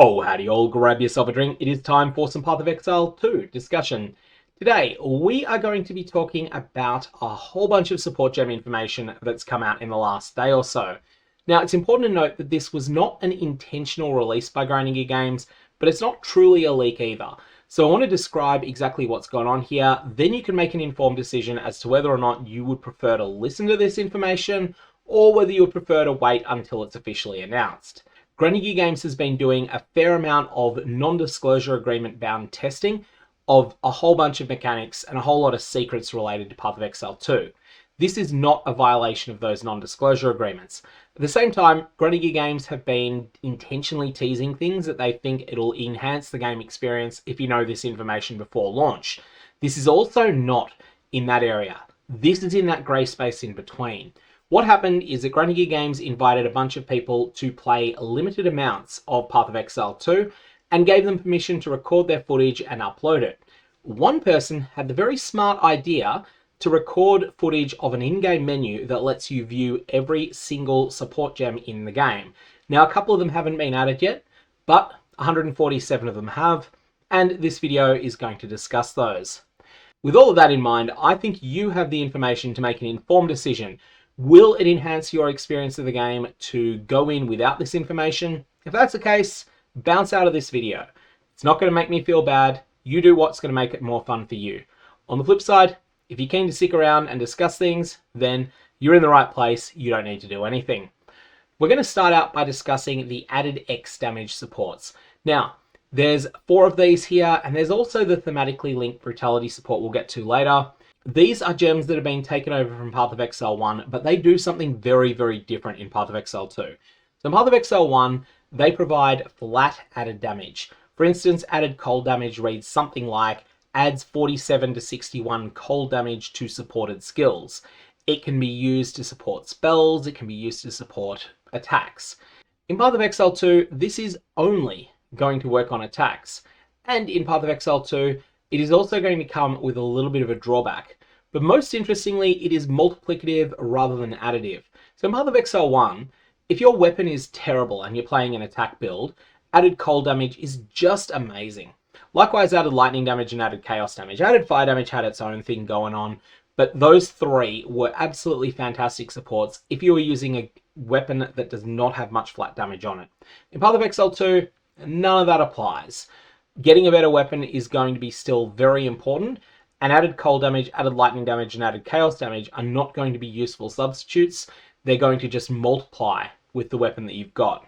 Oh, howdy all, grab yourself a drink. It is time for some PathOfExile 2 discussion. Today, we are going to be talking about a whole bunch of support gem information that's come out in the last day or so. Now, it's important to note that this was not an intentional release by Grinding Gear Games, but it's not truly a leak either. So I want to describe exactly what's going on here, then you can make an informed decision as to whether or not you would prefer to listen to this information, or whether you would prefer to wait until it's officially announced. Grinding Gear Games has been doing a fair amount of non-disclosure agreement bound testing of a whole bunch of mechanics and a whole lot of secrets related to PathOfExile 2. This is not a violation of those non-disclosure agreements. At the same time, Grinding Gear Games have been intentionally teasing things that they think it'll enhance the game experience if you know this information before launch. This is also not in that area. This is in that grey space in between. What happened is that Grinding Gear Games invited a bunch of people to play limited amounts of PathOfExile 2 and gave them permission to record their footage and upload it. One person had the very smart idea to record footage of an in-game menu that lets you view every single support gem in the game. Now, a couple of them haven't been added yet, but 147 of them have, and this video is going to discuss those. With all of that in mind, I think you have the information to make an informed decision. Will it enhance your experience of the game to go in without this information? If that's the case, bounce out of this video. It's not going to make me feel bad. You do what's going to make it more fun for you. On the flip side, if you're keen to stick around and discuss things, then you're in the right place. You don't need to do anything. We're going to start out by discussing the added X damage supports. Now, there's 4 of these here, and there's also the thematically linked brutality support we'll get to later. These are gems that have been taken over from PathOfExile 1, but they do something very, very different in PathOfExile 2. So in PathOfExile 1, they provide flat added damage. For instance, added cold damage reads something like, adds 47 to 61 cold damage to supported skills. It can be used to support spells, it can be used to support attacks. In PathOfExile 2, this is only going to work on attacks. And in PathOfExile 2, it is also going to come with a little bit of a drawback. But most interestingly, it is multiplicative rather than additive. So in PathOfExile 1, if your weapon is terrible and you're playing an attack build, added cold damage is just amazing. Likewise, added lightning damage and added chaos damage. Added fire damage had its own thing going on, but those 3 were absolutely fantastic supports if you were using a weapon that does not have much flat damage on it. In PathOfExile 2, none of that applies. Getting a better weapon is going to be still very important, and added cold damage, added lightning damage, and added chaos damage are not going to be useful substitutes. They're going to just multiply with the weapon that you've got.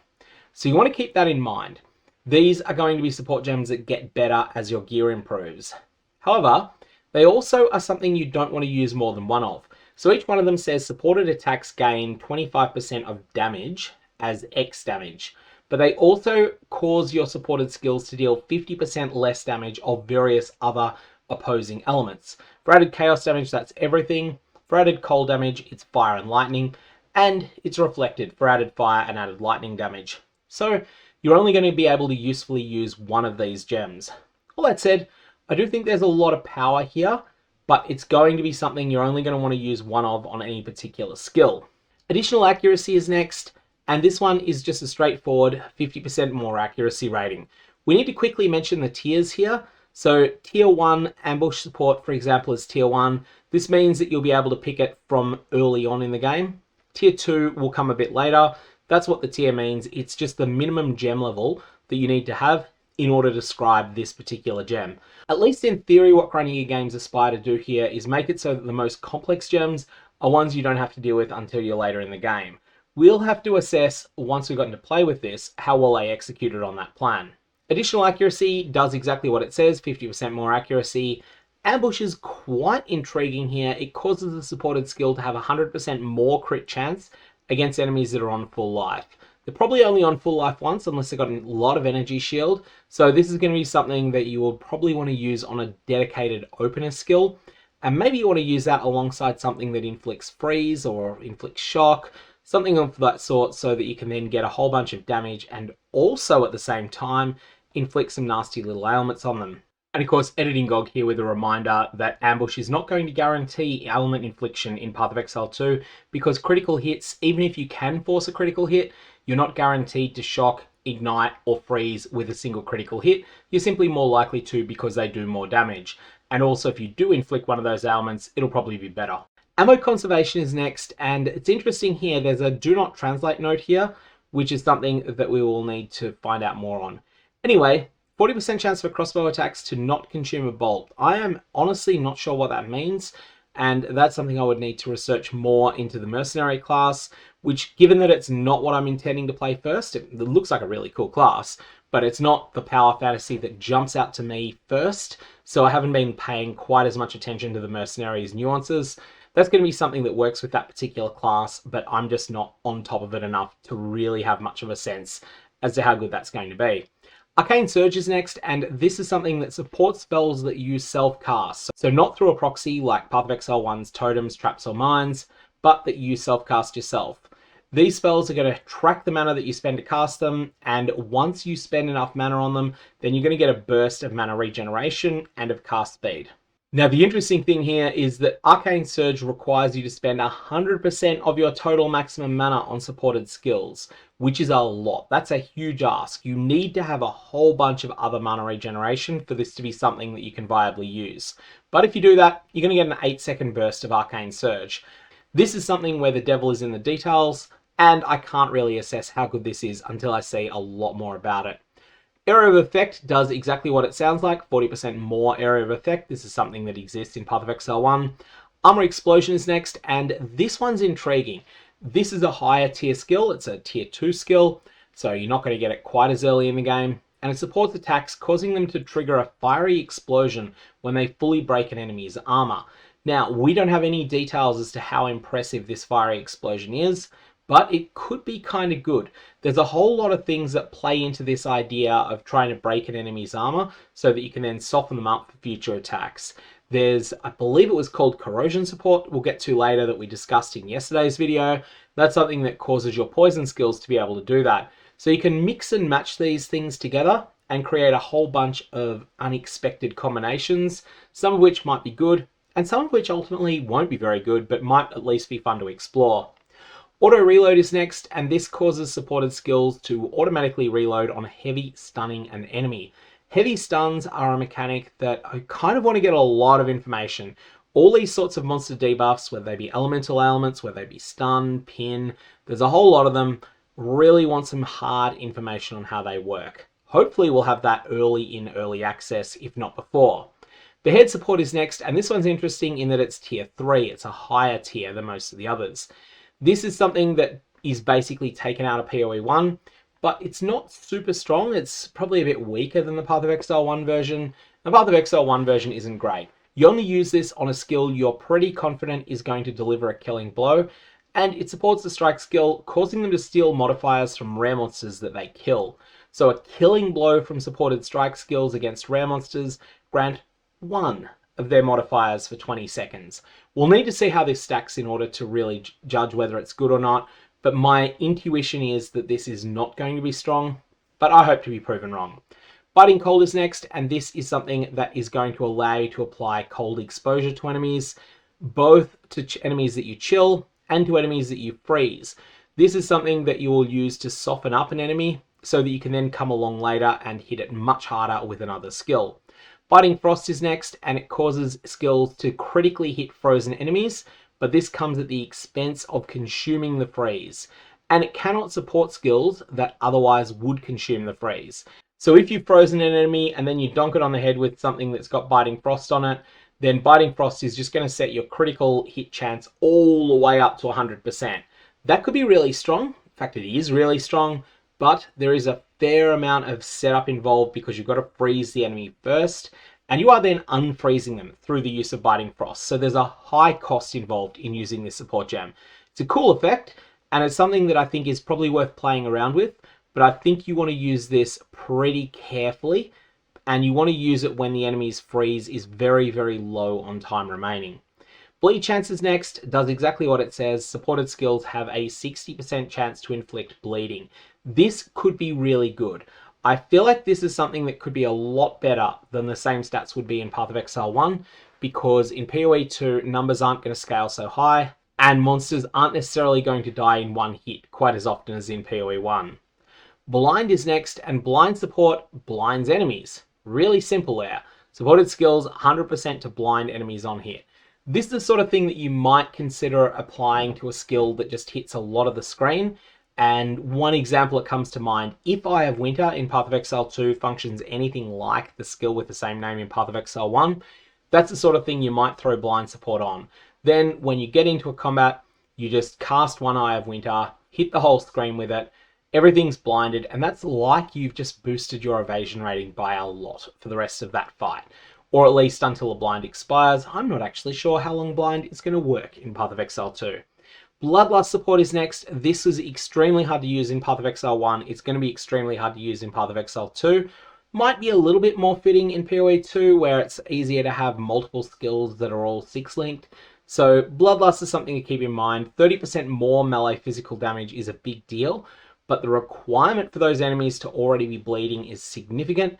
So you want to keep that in mind. These are going to be support gems that get better as your gear improves. However, they also are something you don't want to use more than one of. So each one of them says supported attacks gain 25% of damage as X damage. But they also cause your supported skills to deal 50% less damage of various other opposing elements. For added chaos damage, that's everything. For added cold damage, it's fire and lightning. And it's reflected for added fire and added lightning damage. So you're only going to be able to usefully use one of these gems. All that said, I do think there's a lot of power here, but it's going to be something you're only going to want to use one of on any particular skill. Additional accuracy is next. And this one is just a straightforward 50% more accuracy rating. We need to quickly mention the tiers here. So tier 1 ambush support, for example, is tier 1. This means that you'll be able to pick it from early on in the game. Tier 2 will come a bit later. That's what the tier means. It's just the minimum gem level that you need to have in order to describe this particular gem. At least in theory, what Grinding Gear Games aspire to do here is make it so that the most complex gems are ones you don't have to deal with until you're later in the game. We'll have to assess, once we've gotten to play with this, how well they executed on that plan. Additional accuracy does exactly what it says, 50% more accuracy. Ambush is quite intriguing here. It causes the supported skill to have 100% more crit chance against enemies that are on full life. They're probably only on full life once, unless they've got a lot of energy shield. So this is going to be something that you will probably want to use on a dedicated opener skill. And maybe you want to use that alongside something that inflicts freeze or inflicts shock. Something of that sort, so that you can then get a whole bunch of damage and also at the same time inflict some nasty little ailments on them. And of course, Editing GOG here with a reminder that Ambush is not going to guarantee element infliction in PathOfExile 2 because critical hits, even if you can force a critical hit, you're not guaranteed to shock ignite or freeze with a single critical hit, you're simply more likely to because they do more damage. And also if you do inflict one of those ailments, it'll probably be better. Ammo conservation is next, and it's interesting here, there's a do not translate note here, which is something that we will need to find out more on. Anyway, 40% chance for crossbow attacks to not consume a bolt. I am honestly not sure what that means, and that's something I would need to research more into the mercenary class, which, given that it's not what I'm intending to play first, it looks like a really cool class, but it's not the power fantasy that jumps out to me first, so I haven't been paying quite as much attention to the mercenaries nuances. That's going to be something that works with that particular class, but I'm just not on top of it enough to really have much of a sense as to how good that's going to be. Arcane Surge is next, and this is something that supports spells that you self-cast. So not through a proxy like PathOfExile 1's Totems, Traps, or Mines, but that you self-cast yourself. These spells are going to track the mana that you spend to cast them, and once you spend enough mana on them, then you're going to get a burst of mana regeneration and of cast speed. Now, the interesting thing here is that Arcane Surge requires you to spend 100% of your total maximum mana on supported skills, which is a lot. That's a huge ask. You need to have a whole bunch of other mana regeneration for this to be something that you can viably use. But if you do that, you're going to get an 8-second burst of Arcane Surge. This is something where the devil is in the details, and I can't really assess how good this is until I see a lot more about it. Area of Effect does exactly what it sounds like, 40% more Area of Effect. This is something that exists in PathOfExile 1. Armor Explosion is next, and this one's intriguing. This is a higher tier skill, it's a tier 2 skill, so you're not going to get it quite as early in the game, and it supports attacks, causing them to trigger a fiery explosion when they fully break an enemy's armor. Now, we don't have any details as to how impressive this fiery explosion is, but it could be kind of good. There's a whole lot of things that play into this idea of trying to break an enemy's armor so that you can then soften them up for future attacks. There's, I believe it was called corrosion support, we'll get to later, that we discussed in yesterday's video. That's something that causes your poison skills to be able to do that. So you can mix and match these things together and create a whole bunch of unexpected combinations, some of which might be good, and some of which ultimately won't be very good, but might at least be fun to explore. Auto reload is next, and this causes supported skills to automatically reload on heavy stunning an enemy. Heavy stuns are a mechanic that I kind of want to get a lot of information. All these sorts of monster debuffs, whether they be elemental ailments, whether they be stun, pin, there's a whole lot of them, really want some hard information on how they work. Hopefully we'll have that early in early access, if not before. Behead support is next, and this one's interesting in that it's tier 3. It's a higher tier than most of the others. This is something that is basically taken out of PoE 1, but it's not super strong. It's probably a bit weaker than the PathOfExile 1 version. The PathOfExile 1 version isn't great. You only use this on a skill you're pretty confident is going to deliver a killing blow, and it supports the strike skill, causing them to steal modifiers from rare monsters that they kill. So a killing blow from supported strike skills against rare monsters grant one of their modifiers for 20 seconds. We'll need to see how this stacks in order to really judge whether it's good or not, but my intuition is that this is not going to be strong, but I hope to be proven wrong. Biting Cold is next, and this is something that is going to allow you to apply cold exposure to enemies, both to enemies that you chill and to enemies that you freeze. This is something that you will use to soften up an enemy so that you can then come along later and hit it much harder with another skill. Biting Frost is next, and it causes skills to critically hit frozen enemies, but this comes at the expense of consuming the freeze, and it cannot support skills that otherwise would consume the freeze. So if you've frozen an enemy and then you donk it on the head with something that's got Biting Frost on it, then Biting Frost is just going to set your critical hit chance all the way up to 100%. That could be really strong. In fact, it is really strong, but there is a fair amount of setup involved because you've got to freeze the enemy first, and you are then unfreezing them through the use of Biting Frost. So there's a high cost involved in using this support gem. It's a cool effect, and it's something that I think is probably worth playing around with, but I think you want to use this pretty carefully, and you want to use it when the enemy's freeze is very, very low on time remaining. Bleed Chances next does exactly what it says. Supported skills have a 60% chance to inflict bleeding. This could be really good. I feel like this is something that could be a lot better than the same stats would be in PathOfExile 1, because in PoE 2, numbers aren't going to scale so high, and monsters aren't necessarily going to die in one hit quite as often as in PoE 1. Blind is next, and blind support blinds enemies. Really simple there. Supported skills 100% to blind enemies on hit. This is the sort of thing that you might consider applying to a skill that just hits a lot of the screen. And one example that comes to mind, if Eye of Winter in PathOfExile 2 functions anything like the skill with the same name in PathOfExile 1, that's the sort of thing you might throw blind support on. Then when you get into a combat, you just cast one Eye of Winter, hit the whole screen with it, everything's blinded, and that's like you've just boosted your evasion rating by a lot for the rest of that fight. Or at least until a blind expires. I'm not actually sure how long blind is going to work in PathOfExile 2. Bloodlust support is next. This is extremely hard to use in PathOfExile 1. It's going to be extremely hard to use in PathOfExile 2. Might be a little bit more fitting in PoE 2, where it's easier to have multiple skills that are all 6-linked. So Bloodlust is something to keep in mind. 30% more melee physical damage is a big deal, but the requirement for those enemies to already be bleeding is significant,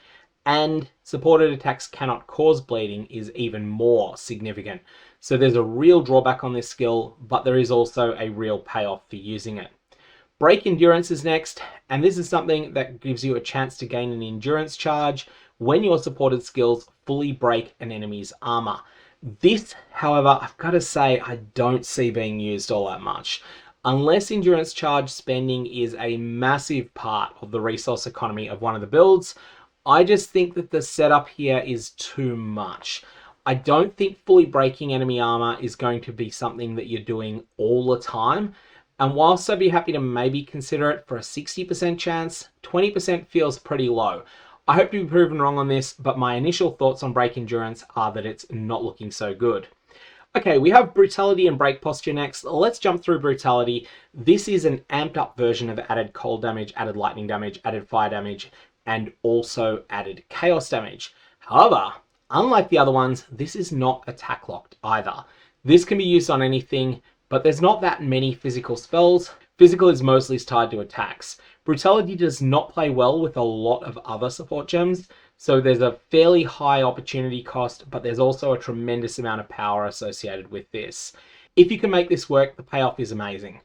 and supported attacks cannot cause bleeding is even more significant. So there's a real drawback on this skill, but there is also a real payoff for using it. Break Endurance is next, and this is something that gives you a chance to gain an endurance charge when your supported skills fully break an enemy's armor. This, however, I've got to say, I don't see being used all that much. Unless endurance charge spending is a massive part of the resource economy of one of the builds, I just think that the setup here is too much. I don't think fully breaking enemy armor is going to be something that you're doing all the time. And whilst I'd be happy to maybe consider it for a 60% chance, 20% feels pretty low. I hope to be proven wrong on this, but my initial thoughts on Break Endurance are that it's not looking so good. Okay, we have Brutality and Break Posture next. Let's jump through Brutality. This is an amped up version of added cold damage, added lightning damage, added fire damage, and also added chaos damage. However, unlike the other ones, this is not attack locked either. This can be used on anything, but there's not that many physical spells. Physical is mostly tied to attacks. Brutality does not play well with a lot of other support gems, so there's a fairly high opportunity cost, but there's also a tremendous amount of power associated with this. If you can make this work, the payoff is amazing.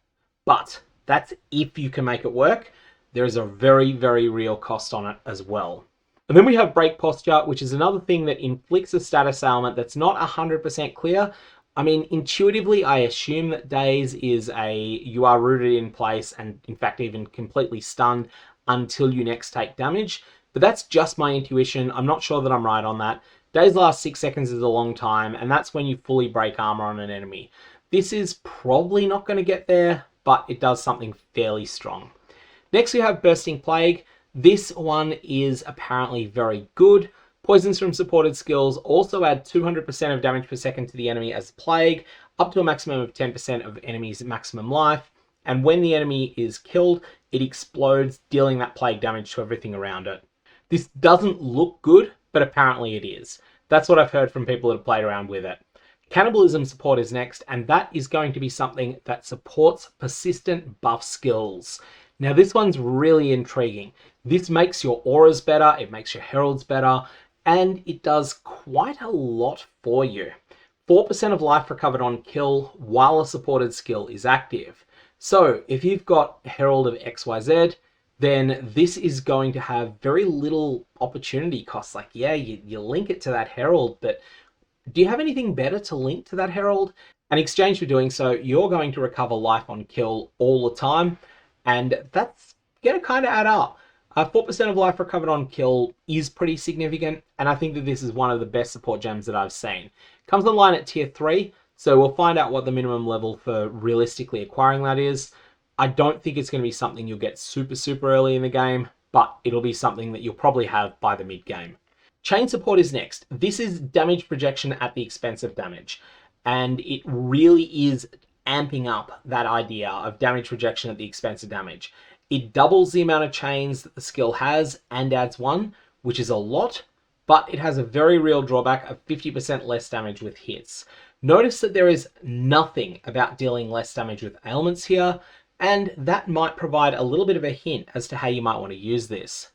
But that's if you can make it work. There is a very, very real cost on it as well. And then we have Break Posture, which is another thing that inflicts a status ailment that's not 100% clear. I mean, intuitively, I assume that Daze is you are rooted in place and in fact even completely stunned until you next take damage. But that's just my intuition. I'm not sure that I'm right on that. Daze lasts 6 seconds is a long time, and that's when you fully break armor on an enemy. This is probably not going to get there, but it does something fairly strong. Next we have Bursting Plague. This one is apparently very good. Poisons from supported skills also add 200% of damage per second to the enemy as Plague, up to a maximum of 10% of enemy's maximum life. And when the enemy is killed, it explodes, dealing that Plague damage to everything around it. This doesn't look good, but apparently it is. That's what I've heard from people that have played around with it. Cannibalism support is next, and that is going to be something that supports persistent buff skills. Now this one's really intriguing. This makes your auras better, it makes your heralds better, and it does quite a lot for you. 4% of life recovered on kill while a supported skill is active. So if you've got Herald of XYZ, then this is going to have very little opportunity costs. Like, yeah, you link it to that Herald, but do you have anything better to link to that Herald? In exchange for doing so, you're going to recover life on kill all the time, and that's going to kind of add up. 4% of life recovered on kill is pretty significant, and I think that this is one of the best support gems that I've seen. Comes online at tier 3, so we'll find out what the minimum level for realistically acquiring that is. I don't think it's going to be something you'll get super early in the game, but it'll be something that you'll probably have by the mid game. Chain support is next. This is damage projection at the expense of damage, and it really is amping up that idea of damage projection at the expense of damage. It doubles the amount of chains that the skill has and adds 1, which is a lot, but it has a very real drawback of 50% less damage with hits. Notice that there is nothing about dealing less damage with ailments here, and that might provide a little bit of a hint as to how you might want to use this.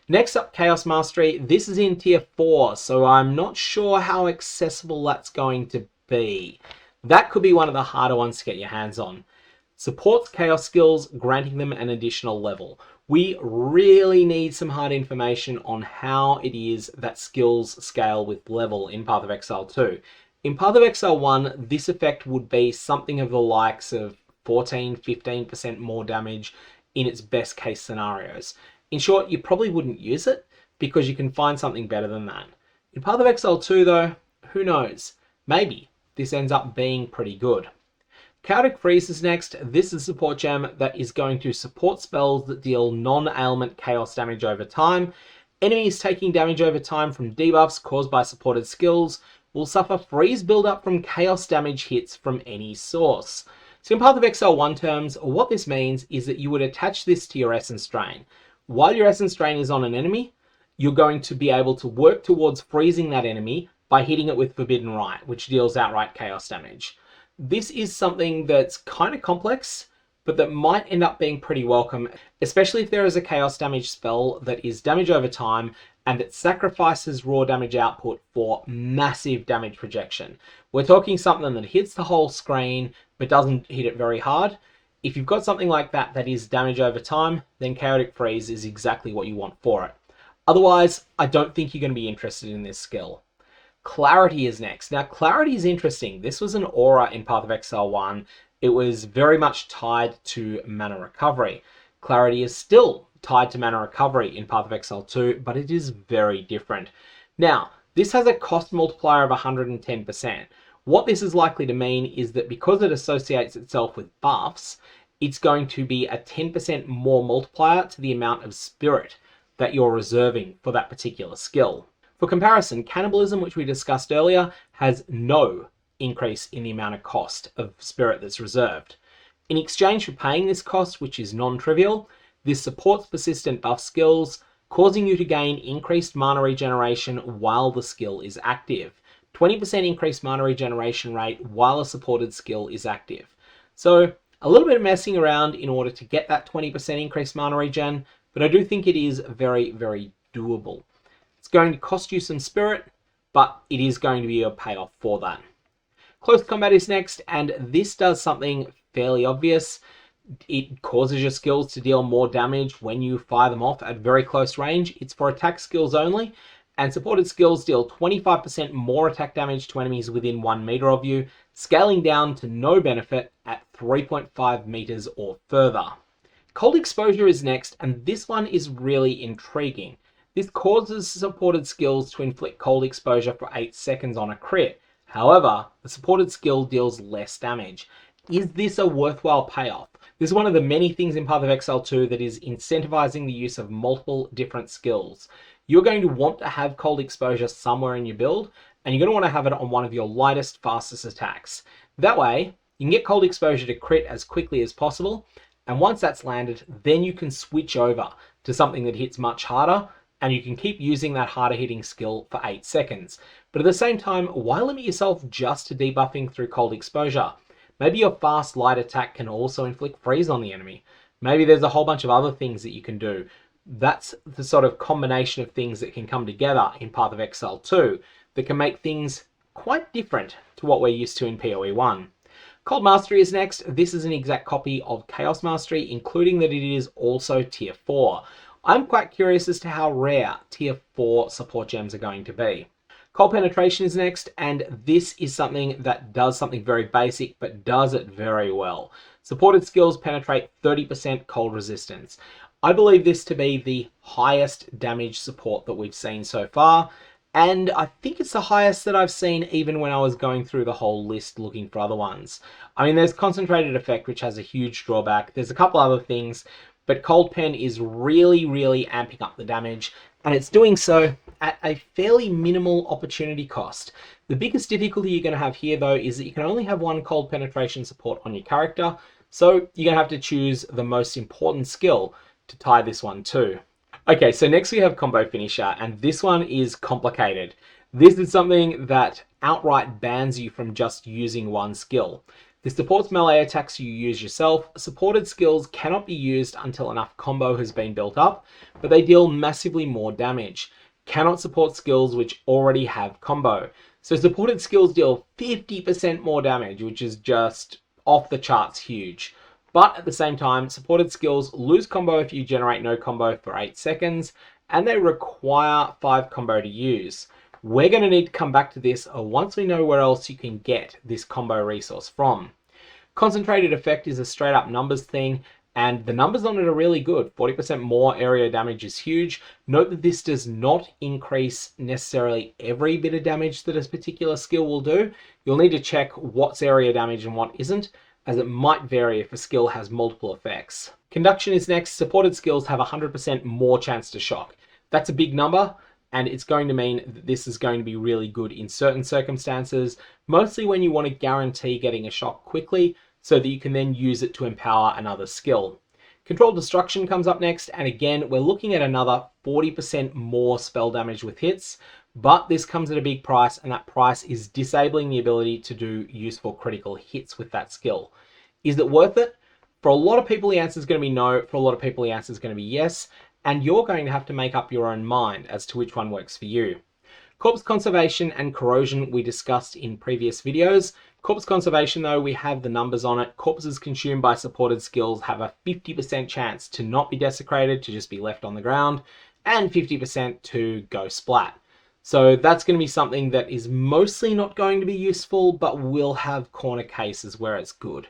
Next up, Chaos Mastery. This is in tier 4, so I'm not sure how accessible that's going to be. That could be one of the harder ones to get your hands on. Supports chaos skills, granting them an additional level. We really need some hard information on how it is that skills scale with level in PathOfExile 2. In PathOfExile 1, this effect would be something of the likes of 14-15% more damage in its best case scenarios. In short, you probably wouldn't use it because you can find something better than that. In PathOfExile 2 though, who knows? Maybe this ends up being pretty good. Chaotic Freeze is next. This is a support gem that is going to support spells that deal non-ailment chaos damage over time. Enemies taking damage over time from debuffs caused by supported skills will suffer freeze buildup from chaos damage hits from any source. So in PathOfExile 1 terms, what this means is that you would attach this to your Essence Drain. While your Essence Drain is on an enemy, you're going to be able to work towards freezing that enemy by hitting it with Forbidden Rite, which deals outright chaos damage. This is something that's kind of complex, but that might end up being pretty welcome, especially if there is a chaos damage spell that is damage over time and that sacrifices raw damage output for massive damage projection. We're talking something that hits the whole screen, but doesn't hit it very hard. If you've got something like that that is damage over time, then Chaotic Freeze is exactly what you want for it. Otherwise, I don't think you're going to be interested in this skill. Clarity is next. Now, Clarity is interesting. This was an aura in PathOfExile 1. It was very much tied to mana recovery. Clarity is still tied to mana recovery in PathOfExile 2, but it is very different. Now, this has a cost multiplier of 110%. What this is likely to mean is that because it associates itself with buffs, it's going to be a 10% more multiplier to the amount of spirit that you're reserving for that particular skill. For comparison, Cannibalism, which we discussed earlier, has no increase in the amount of cost of spirit that's reserved. In exchange for paying this cost, which is non-trivial, this supports persistent buff skills, causing you to gain increased mana regeneration while the skill is active. 20% increased mana regeneration rate while a supported skill is active. So a little bit of messing around in order to get that 20% increased mana regen, but I do think it is very, very doable. It's going to cost you some spirit, but it is going to be a payoff for that. Close Combat is next, and this does something fairly obvious. It causes your skills to deal more damage when you fire them off at very close range. It's for attack skills only, and supported skills deal 25% more attack damage to enemies within 1 meter of you, scaling down to no benefit at 3.5 meters or further. Cold Exposure is next, and this one is really intriguing. This causes supported skills to inflict cold exposure for 8 seconds on a crit. However, the supported skill deals less damage. Is this a worthwhile payoff? This is one of the many things in PathOfExile 2 that is incentivizing the use of multiple different skills. You're going to want to have cold exposure somewhere in your build, and you're going to want to have it on one of your lightest, fastest attacks. That way, you can get cold exposure to crit as quickly as possible, and once that's landed, then you can switch over to something that hits much harder, and you can keep using that harder hitting skill for 8 seconds. But at the same time, why limit yourself just to debuffing through cold exposure? Maybe your fast light attack can also inflict freeze on the enemy. Maybe there's a whole bunch of other things that you can do. That's the sort of combination of things that can come together in PathOfExile 2 that can make things quite different to what we're used to in PoE 1. Cold Mastery is next. This is an exact copy of Chaos Mastery, including that it is also tier 4. I'm quite curious as to how rare tier 4 support gems are going to be. Cold Penetration is next, and this is something that does something very basic, but does it very well. Supported skills penetrate 30% cold resistance. I believe this to be the highest damage support that we've seen so far, and I think it's the highest that I've seen even when I was going through the whole list looking for other ones. I mean, there's Concentrated Effect, which has a huge drawback. There's a couple other things, but Cold Pen is really, really amping up the damage, and it's doing so at a fairly minimal opportunity cost. The biggest difficulty you're going to have here, though, is that you can only have one Cold Penetration support on your character, so you're going to have to choose the most important skill to tie this one to. Okay, so next we have Combo Finisher, and this one is complicated. This is something that outright bans you from just using one skill. This supports melee attacks you use yourself. Supported skills cannot be used until enough combo has been built up, but they deal massively more damage. Cannot support skills which already have combo. So supported skills deal 50% more damage, which is just off the charts huge. But at the same time, supported skills lose combo if you generate no combo for 8 seconds, and they require 5 combo to use. We're going to need to come back to this once we know where else you can get this combo resource from. Concentrated effect is a straight up numbers thing, and the numbers on it are really good. 40% more area damage is huge. Note that this does not increase necessarily every bit of damage that a particular skill will do. You'll need to check what's area damage and what isn't, as it might vary if a skill has multiple effects. Conduction is next. Supported skills have 100% more chance to shock. That's a big number, and it's going to mean that this is going to be really good in certain circumstances, mostly when you want to guarantee getting a shock quickly so that you can then use it to empower another skill. Controlled Destruction comes up next, and again, we're looking at another 40% more spell damage with hits, but this comes at a big price, and that price is disabling the ability to do useful critical hits with that skill. Is it worth it? For a lot of people, the answer is going to be no. For a lot of people, the answer is going to be yes, and you're going to have to make up your own mind as to which one works for you. Corpse Conservation and Corrosion we discussed in previous videos. Corpse Conservation, though, we have the numbers on it. Corpses consumed by supported skills have a 50% chance to not be desecrated, to just be left on the ground, and 50% to go splat. So that's going to be something that is mostly not going to be useful, but will have corner cases where it's good.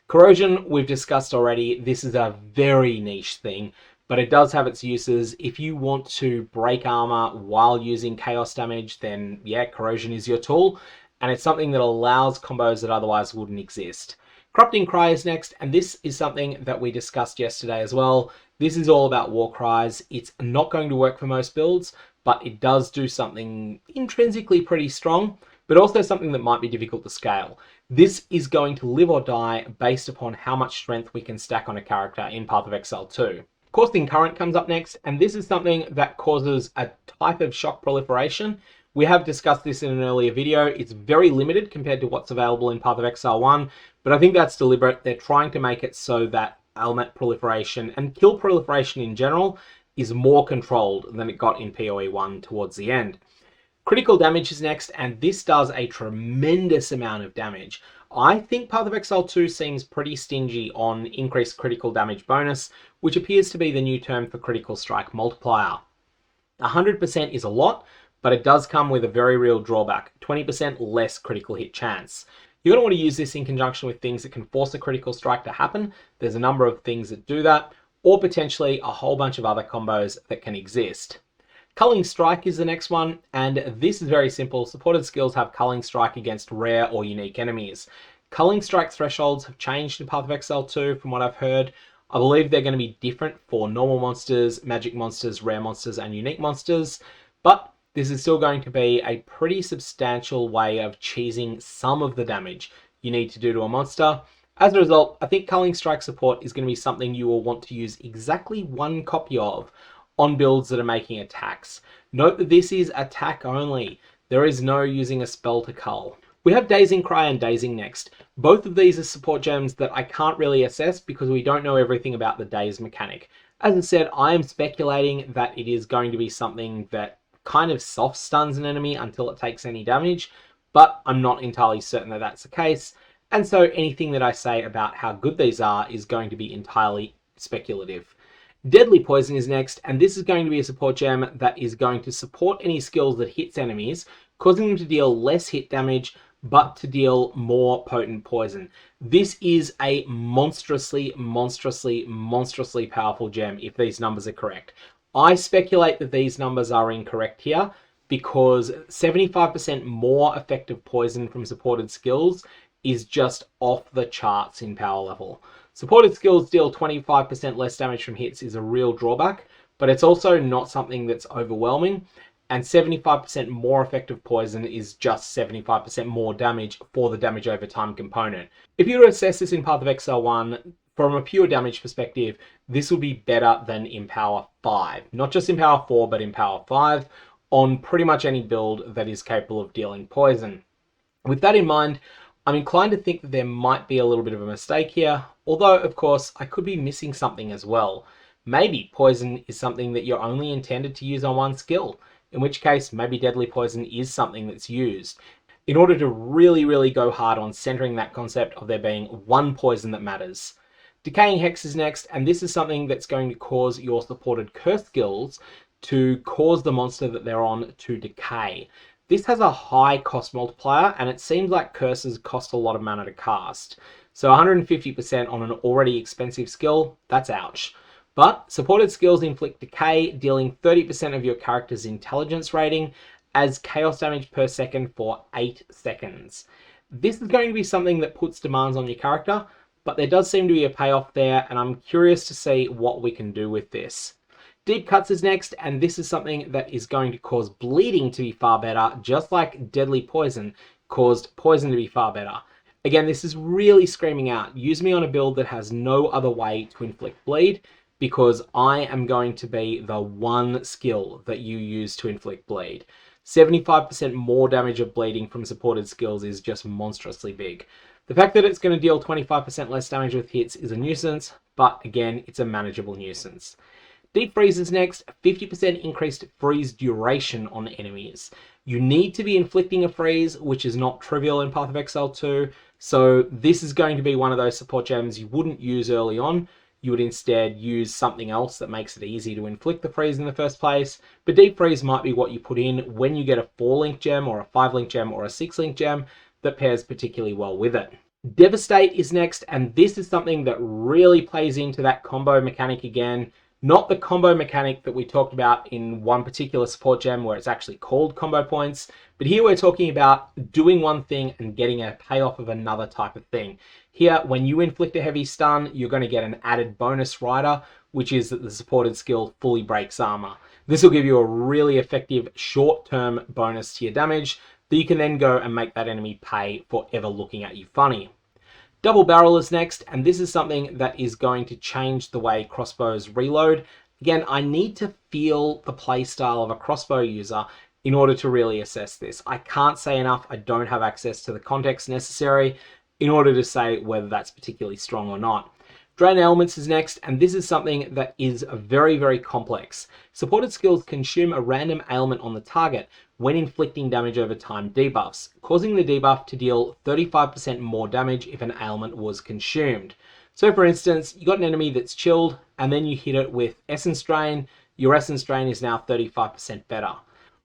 Corrosion, we've discussed already. This is a very niche thing, but it does have its uses. If you want to break armor while using chaos damage, then yeah, Corrosion is your tool, and it's something that allows combos that otherwise wouldn't exist. Corrupting Cry is next, and this is something that we discussed yesterday as well. This is all about war cries. It's not going to work for most builds, but it does do something intrinsically pretty strong, but also something that might be difficult to scale. This is going to live or die based upon how much strength we can stack on a character in PathOfExile 2. Coursing Current comes up next, and this is something that causes a type of shock proliferation. We have discussed this in an earlier video. It's very limited compared to what's available in PathOfExile 1, but I think that's deliberate. They're trying to make it so that element proliferation and kill proliferation in general is more controlled than it got in PoE 1 towards the end. Critical damage is next, and this does a tremendous amount of damage. I think PathOfExile 2 seems pretty stingy on increased critical damage bonus, which appears to be the new term for critical strike multiplier. 100% is a lot, but it does come with a very real drawback, 20% less critical hit chance. You're going to want to use this in conjunction with things that can force a critical strike to happen. There's a number of things that do that, or potentially a whole bunch of other combos that can exist. Culling Strike is the next one, and this is very simple. Supported skills have Culling Strike against rare or unique enemies. Culling Strike thresholds have changed in PathOfExile 2 from what I've heard. I believe they're going to be different for normal monsters, magic monsters, rare monsters, and unique monsters, but this is still going to be a pretty substantial way of cheesing some of the damage you need to do to a monster. As a result, I think Culling Strike support is going to be something you will want to use exactly one copy of on builds that are making attacks. Note that this is attack only. There is no using a spell to cull. We have Dazing Cry and Dazing next. Both of these are support gems that I can't really assess because we don't know everything about the daze mechanic. As I said, I am speculating that it is going to be something that kind of soft stuns an enemy until it takes any damage, but I'm not entirely certain that that's the case. And so anything that I say about how good these are is going to be entirely speculative. Deadly Poison is next, and this is going to be a support gem that is going to support any skills that hits enemies, causing them to deal less hit damage, but to deal more potent poison. This is a monstrously, monstrously, monstrously powerful gem if these numbers are correct. I speculate that these numbers are incorrect here because 75% more effective poison from supported skills is just off the charts in power level. Supported skills deal 25% less damage from hits is a real drawback, but it's also not something that's overwhelming, and 75% more effective poison is just 75% more damage for the damage over time component. If you were to assess this in PathOfExile 1, from a pure damage perspective, this would be better than in Power 5. Not just in Power 4, but in Power 5, on pretty much any build that is capable of dealing poison. With that in mind, I'm inclined to think that there might be a little bit of a mistake here, although of course I could be missing something as well. Maybe poison is something that you're only intended to use on one skill, in which case maybe Deadly Poison is something that's used in order to really, really go hard on centering that concept of there being one poison that matters. Decaying Hex is next, and this is something that's going to cause your supported curse skills to cause the monster that they're on to decay. This has a high cost multiplier, and it seems like curses cost a lot of mana to cast. So 150% on an already expensive skill, that's ouch. But supported skills inflict decay, dealing 30% of your character's intelligence rating as chaos damage per second for 8 seconds. This is going to be something that puts demands on your character, but there does seem to be a payoff there, and I'm curious to see what we can do with this. Deep Cuts is next, and this is something that is going to cause bleeding to be far better, just like Deadly Poison caused poison to be far better. Again, this is really screaming out, use me on a build that has no other way to inflict bleed, because I am going to be the one skill that you use to inflict bleed. 75% more damage of bleeding from supported skills is just monstrously big. The fact that it's going to deal 25% less damage with hits is a nuisance, but again, it's a manageable nuisance. Deep Freeze is next, 50% increased freeze duration on enemies. You need to be inflicting a freeze, which is not trivial in PathOfExile 2, so this is going to be one of those support gems you wouldn't use early on. You would instead use something else that makes it easy to inflict the freeze in the first place, but Deep Freeze might be what you put in when you get a 4-link gem or a 5-link gem or a 6-link gem that pairs particularly well with it. Devastate is next, and this is something that really plays into that combo mechanic again. Not the combo mechanic that we talked about in one particular support gem where it's actually called combo points, but here we're talking about doing one thing and getting a payoff of another type of thing. Here, when you inflict a heavy stun, you're going to get an added bonus rider, which is that the supported skill fully breaks armor. This will give you a really effective short-term bonus to your damage that you can then go and make that enemy pay for ever looking at you funny. Double Barrel is next, and this is something that is going to change the way crossbows reload. Again, I need to feel the playstyle of a crossbow user in order to really assess this. I can't say enough, I don't have access to the context necessary in order to say whether that's particularly strong or not. Drain Elements is next, and this is something that is very, very complex. Supported skills consume a random ailment on the target when inflicting damage over time debuffs, causing the debuff to deal 35% more damage if an ailment was consumed. So for instance, you got an enemy that's chilled, and then you hit it with Essence Drain. Your Essence Drain is now 35% better.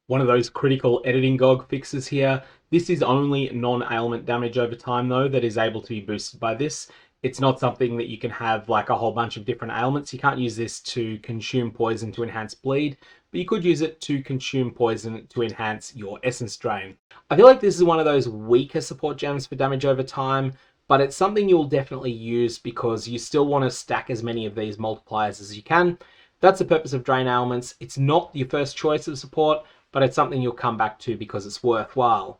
One of those critical editing GOG fixes here. This is only non-ailment damage over time though that is able to be boosted by this. It's not something that you can have like a whole bunch of different ailments. You can't use this to consume poison to enhance bleed, but you could use it to consume poison to enhance your Essence Drain. I feel like this is one of those weaker support gems for damage over time, but it's something you'll definitely use because you still want to stack as many of these multipliers as you can. That's the purpose of Drain Ailments. It's not your first choice of support, but it's something you'll come back to because it's worthwhile.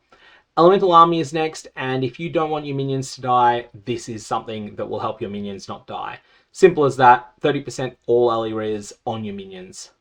Elemental Army is next, and if you don't want your minions to die, this is something that will help your minions not die. Simple as that, 30% all LE on your minions.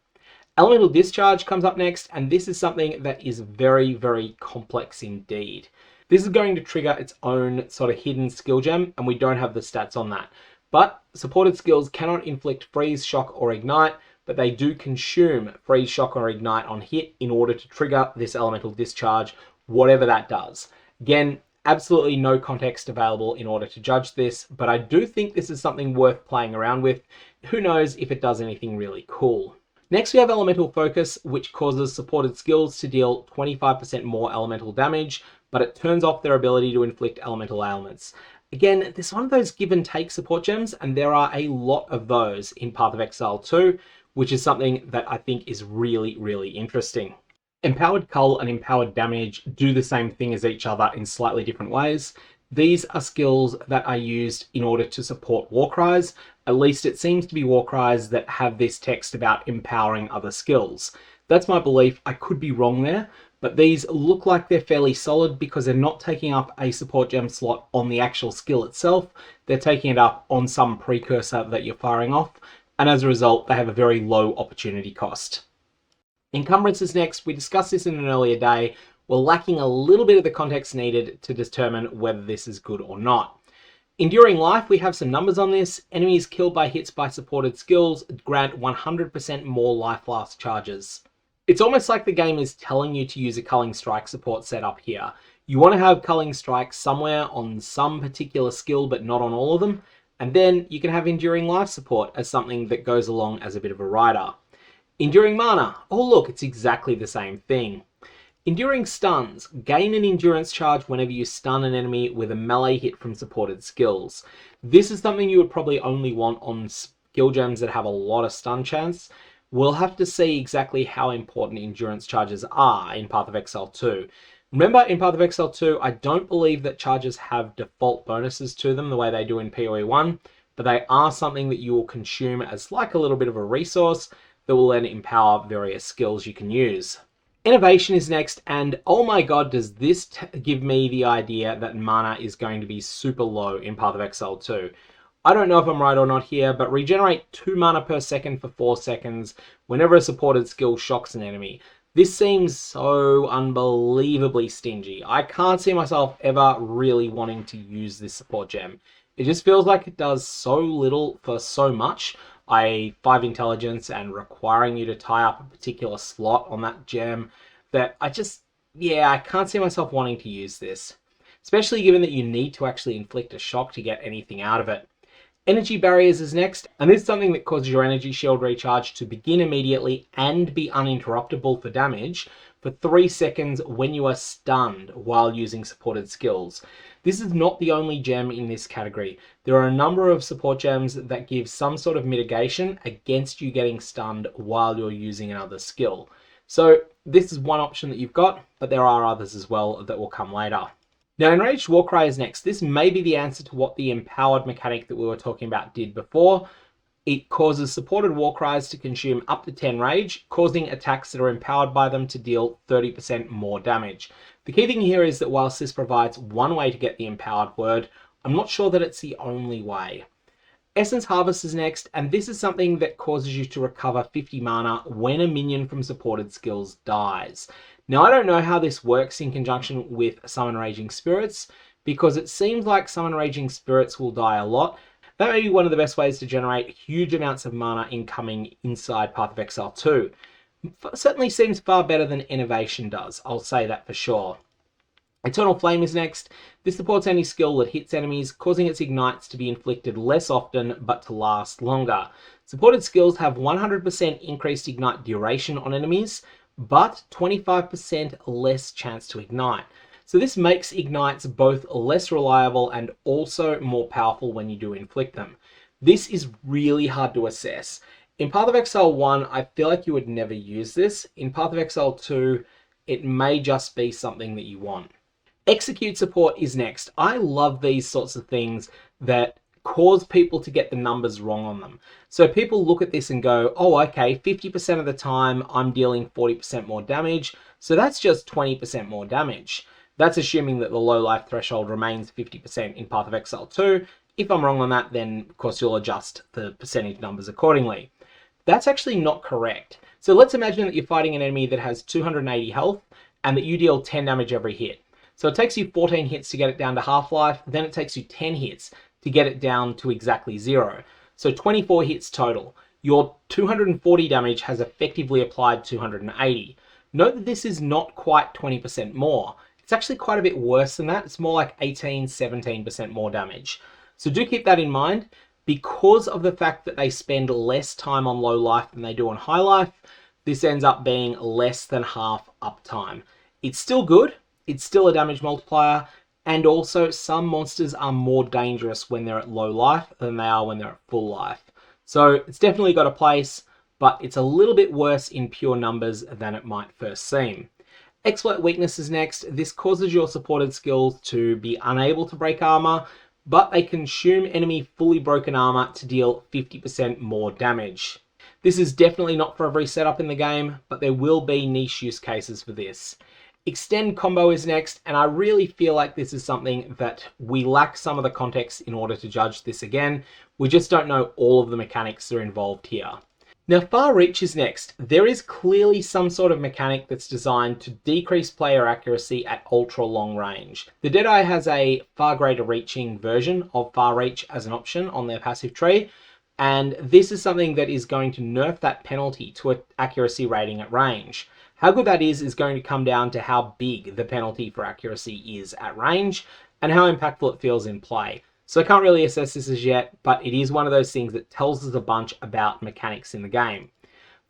Elemental Discharge comes up next, and this is something that is very, very complex indeed. This is going to trigger its own sort of hidden skill gem, and we don't have the stats on that. But supported skills cannot inflict Freeze, Shock, or Ignite, but they do consume Freeze, Shock, or Ignite on hit in order to trigger this Elemental Discharge, whatever that does. Again, absolutely no context available in order to judge this, but I do think this is something worth playing around with. Who knows if it does anything really cool. Next we have Elemental Focus, which causes supported skills to deal 25% more elemental damage, but it turns off their ability to inflict elemental ailments. Again, this is one of those give and take support gems, and there are a lot of those in PathOfExile 2, which is something that I think is really, really interesting. Empowered Cull and Empowered Damage do the same thing as each other in slightly different ways. These are skills that are used in order to support Warcries. At least it seems to be Warcries that have this text about empowering other skills. That's my belief. I could be wrong there, but these look like they're fairly solid because they're not taking up a support gem slot on the actual skill itself. They're taking it up on some precursor that you're firing off, and as a result, they have a very low opportunity cost. Encumbrance is next. We discussed this in an earlier day. We're lacking a little bit of the context needed to determine whether this is good or not. Enduring Life, we have some numbers on this. Enemies killed by hits by supported skills grant 100% more life last charges. It's almost like the game is telling you to use a Culling Strike support setup here. You want to have Culling Strike somewhere on some particular skill, but not on all of them. And then you can have Enduring Life support as something that goes along as a bit of a rider. Enduring Mana, oh look, it's exactly the same thing. Enduring Stuns, gain an endurance charge whenever you stun an enemy with a melee hit from supported skills. This is something you would probably only want on skill gems that have a lot of stun chance. We'll have to see exactly how important endurance charges are in PathOfExile 2. Remember, in PathOfExile 2, I don't believe that charges have default bonuses to them the way they do in PoE 1, but they are something that you will consume as like a little bit of a resource that will then empower various skills you can use. Enervation is next, and oh my god, does this give me the idea that mana is going to be super low in PathOfExile 2. I don't know if I'm right or not here, but regenerate 2 mana per second for 4 seconds whenever a supported skill shocks an enemy. This seems so unbelievably stingy. I can't see myself ever really wanting to use this support gem. It just feels like it does so little for so much. 5 intelligence and requiring you to tie up a particular slot on that gem that I can't see myself wanting to use this. Especially given that you need to actually inflict a shock to get anything out of it. Energy Barriers is next, and this is something that causes your energy shield recharge to begin immediately and be uninterruptible for damage for 3 seconds when you are stunned while using supported skills. This is not the only gem in this category. There are a number of support gems that give some sort of mitigation against you getting stunned while you're using another skill. So this is one option that you've got, but there are others as well that will come later. Now, Enraged Warcry is next. This may be the answer to what the empowered mechanic that we were talking about did before. It causes supported Warcries to consume up to 10 rage, causing attacks that are empowered by them to deal 30% more damage. The key thing here is that whilst this provides one way to get the empowered word, I'm not sure that it's the only way. Essence Harvest is next, and this is something that causes you to recover 50 mana when a minion from supported skills dies. Now, I don't know how this works in conjunction with Summon Raging Spirits, because it seems like Summon Raging Spirits will die a lot. That may be one of the best ways to generate huge amounts of mana incoming inside PathOfExile 2. Certainly seems far better than Enervation does, I'll say that for sure. Eternal Flame is next. This supports any skill that hits enemies, causing its ignites to be inflicted less often, but to last longer. Supported skills have 100% increased ignite duration on enemies, but 25% less chance to ignite. So this makes ignites both less reliable and also more powerful when you do inflict them. This is really hard to assess. In PathOfExile 1, I feel like you would never use this. In PathOfExile 2, it may just be something that you want. Execute support is next. I love these sorts of things that cause people to get the numbers wrong on them. So people look at this and go, oh, okay, 50% of the time I'm dealing 40% more damage, so that's just 20% more damage. That's assuming that the low life threshold remains 50% in PathOfExile 2. If I'm wrong on that, then of course you'll adjust the percentage numbers accordingly. That's actually not correct. So let's imagine that you're fighting an enemy that has 280 health and that you deal 10 damage every hit. So it takes you 14 hits to get it down to half-life, then it takes you 10 hits to get it down to exactly 0. So 24 hits total. Your 240 damage has effectively applied 280. Note that this is not quite 20% more. It's actually quite a bit worse than that. It's more like 18, 17% more damage. So do keep that in mind. Because of the fact that they spend less time on low life than they do on high life, this ends up being less than half uptime. It's still good. It's still a damage multiplier. And also, some monsters are more dangerous when they're at low life than they are when they're at full life. So it's definitely got a place, but it's a little bit worse in pure numbers than it might first seem. Exploit Weakness is next. This causes your supported skills to be unable to break armor, but they consume enemy fully broken armor to deal 50% more damage. This is definitely not for every setup in the game, but there will be niche use cases for this. Extend Combo is next, and I really feel like this is something that we lack some of the context in order to judge this again. We just don't know all of the mechanics that are involved here. Now, Far Reach is next. There is clearly some sort of mechanic that's designed to decrease player accuracy at ultra long range. The Deadeye has a far greater reaching version of Far Reach as an option on their passive tree, and this is something that is going to nerf that penalty to an accuracy rating at range. How good that is going to come down to how big the penalty for accuracy is at range and how impactful it feels in play. So I can't really assess this as yet, but it is one of those things that tells us a bunch about mechanics in the game.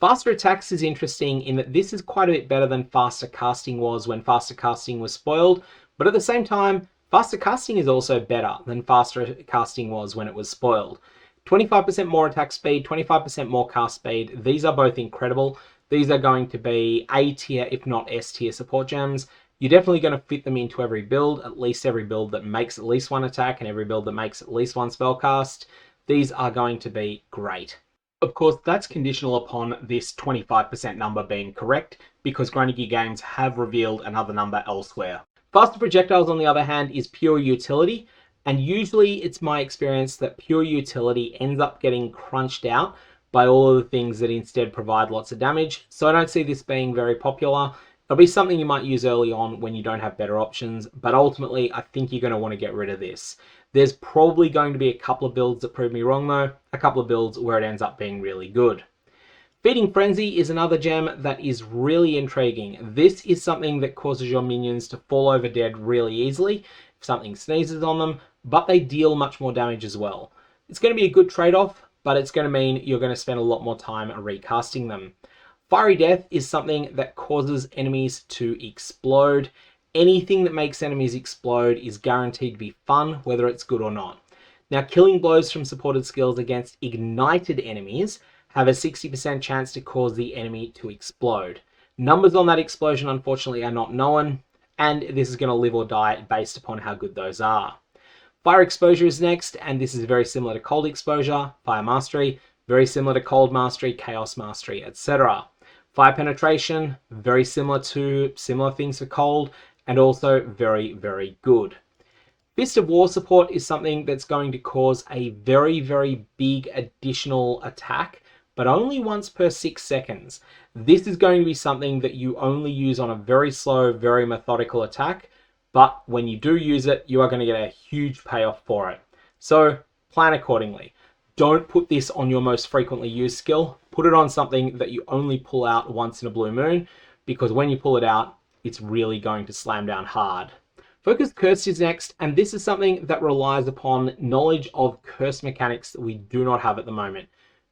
Faster attacks is interesting in that this is quite a bit better than faster casting was when faster casting was spoiled, but at the same time, faster casting is also better than faster casting was when it was spoiled. 25% more attack speed, 25% more cast speed, these are both incredible. These are going to be A tier, if not S tier support gems. You're definitely going to fit them into every build, at least every build that makes at least one attack and every build that makes at least one spell cast. These are going to be great. Of course, that's conditional upon this 25% number being correct, because Grinding Gear Games have revealed another number elsewhere. Faster projectiles, on the other hand, is pure utility, and usually it's my experience that pure utility ends up getting crunched out by all of the things that instead provide lots of damage, so I don't see this being very popular. It'll be something you might use early on when you don't have better options, but ultimately I think you're going to want to get rid of this. There's probably going to be a couple of builds that prove me wrong though, a couple of builds where it ends up being really good. Feeding Frenzy is another gem that is really intriguing. This is something that causes your minions to fall over dead really easily if something sneezes on them, but they deal much more damage as well. It's going to be a good trade-off, but it's going to mean you're going to spend a lot more time recasting them. Fiery Death is something that causes enemies to explode. Anything that makes enemies explode is guaranteed to be fun, whether it's good or not. Now, killing blows from supported skills against ignited enemies have a 60% chance to cause the enemy to explode. Numbers on that explosion, unfortunately, are not known, and this is going to live or die based upon how good those are. Fire Exposure is next, and this is very similar to Cold Exposure, Fire Mastery, very similar to Cold Mastery, Chaos Mastery, etc. Fire Penetration, very similar to similar things for Cold, and also very, very good. Fist of War support is something that's going to cause a very, very big additional attack, but only once per 6 seconds. This is going to be something that you only use on a very slow, very methodical attack, but when you do use it, you are going to get a huge payoff for it. So plan accordingly. Don't put this on your most frequently used skill. Put it on something that you only pull out once in a blue moon, because when you pull it out, it's really going to slam down hard. Focused Curse is next, and this is something that relies upon knowledge of curse mechanics that we do not have at the moment.